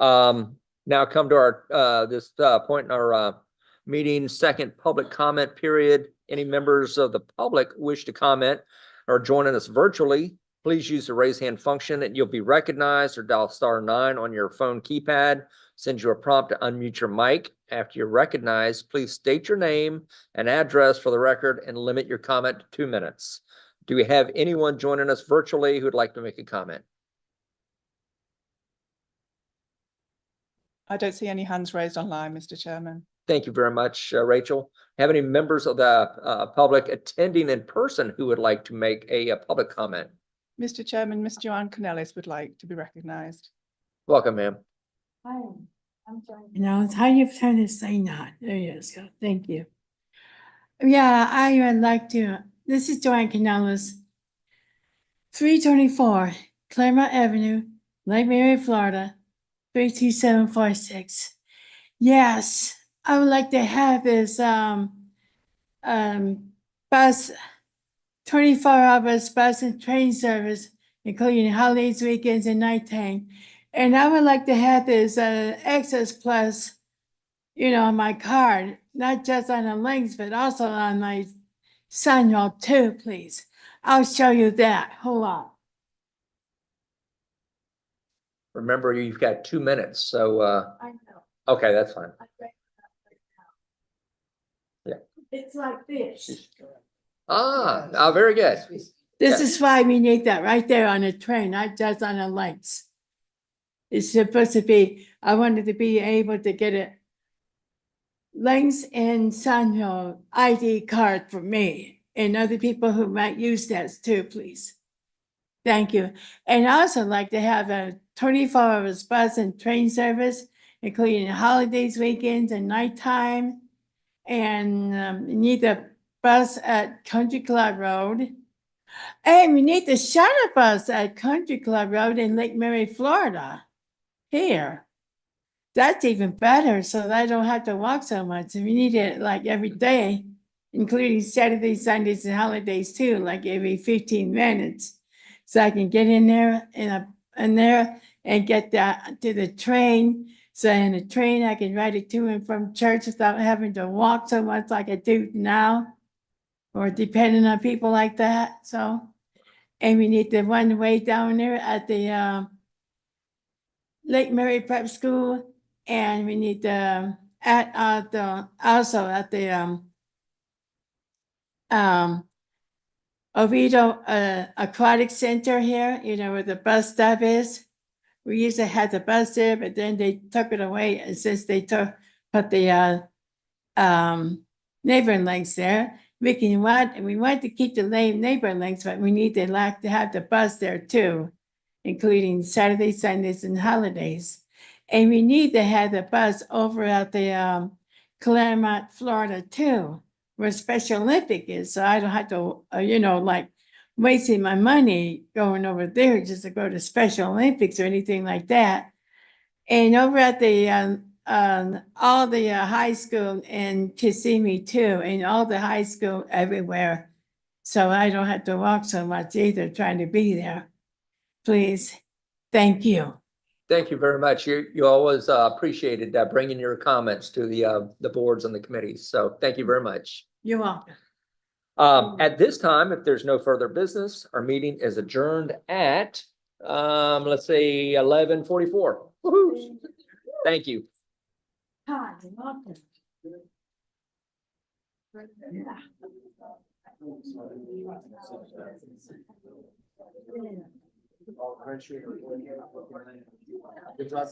Now come to our this point in our meeting second public comment period. Any members of the public wish to comment or joining us virtually, please use the raise hand function and you'll be recognized, or dial *9 on your phone keypad. Send you a prompt to unmute your mic. After you're recognized, please state your name and address for the record and limit your comment to 2 minutes. Do we have anyone joining us virtually who'd like to make a comment? I don't see any hands raised online, Mr. Chairman. Thank you very much, Rachel. Have any members of the public attending in person who would like to make a public comment? Mr. Chairman, Ms. Joanne Cornelis would like to be recognised. Welcome, ma'am. Hi, I'm Joanne. You know, how you turn this thing on. There you go. Thank you. Yeah, I would like to, this is Joanne Canales, 324 Claremont Avenue, Lake Mary, Florida, 32746. Yes, I would like to have this bus, 24-hour bus and train service, including holidays, weekends, and nighttime. And I would like to have this Access Plus, you know, on my card, not just on the links, but also on my Sunroll too, please. I'll show you that. Hold on. Remember, you've got 2 minutes, so I know. okay, that's fine. Yeah. It's like this. Ah, very good. This is why we need that right there on the train, not just on the links. It's supposed to be, I wanted to be able to get it links and Sunhill ID card for me and other people who might use that too, please. Thank you. And I also like to have a 24-hour bus and train service, including holidays, weekends, and nighttime. And need a bus at Country Club Road. And we need the shuttle bus at Country Club Road in Lake Mary, Florida. Here. That's even better, so that I don't have to walk so much. And we need it like every day, including Saturdays, Sundays, and holidays too, like every 15 minutes. So I can get in there and get that to the train. So in the train, I can ride it to and from church without having to walk so much like I do now, or depending on people like that. So, and we need the one way down there at the Lake Mary Prep School, and we need the also at the Oviedo Aquatic Center here, you know, where the bus stop is. We used to have the bus there, but then they took it away, and since they put the neighbor links there, we want to keep the neighbor links, but we need to have the bus there too, including Saturdays, Sundays, and holidays. And we need to have the bus over at the Claremont, Florida too, where Special Olympic is, so I don't have to, you know, like wasting my money going over there just to go to Special Olympics or anything like that. And over at the all the high school in Kissimmee too, and all the high school everywhere. So I don't have to walk so much either trying to be there. Please, thank you. Thank you very much. You always appreciated bringing your comments to the boards and the committees. So thank you very much. You're welcome. At this time, if there's no further business, our meeting is adjourned at let's say 11:44. Woohoo! Thank you. Hi, welcome. Good job.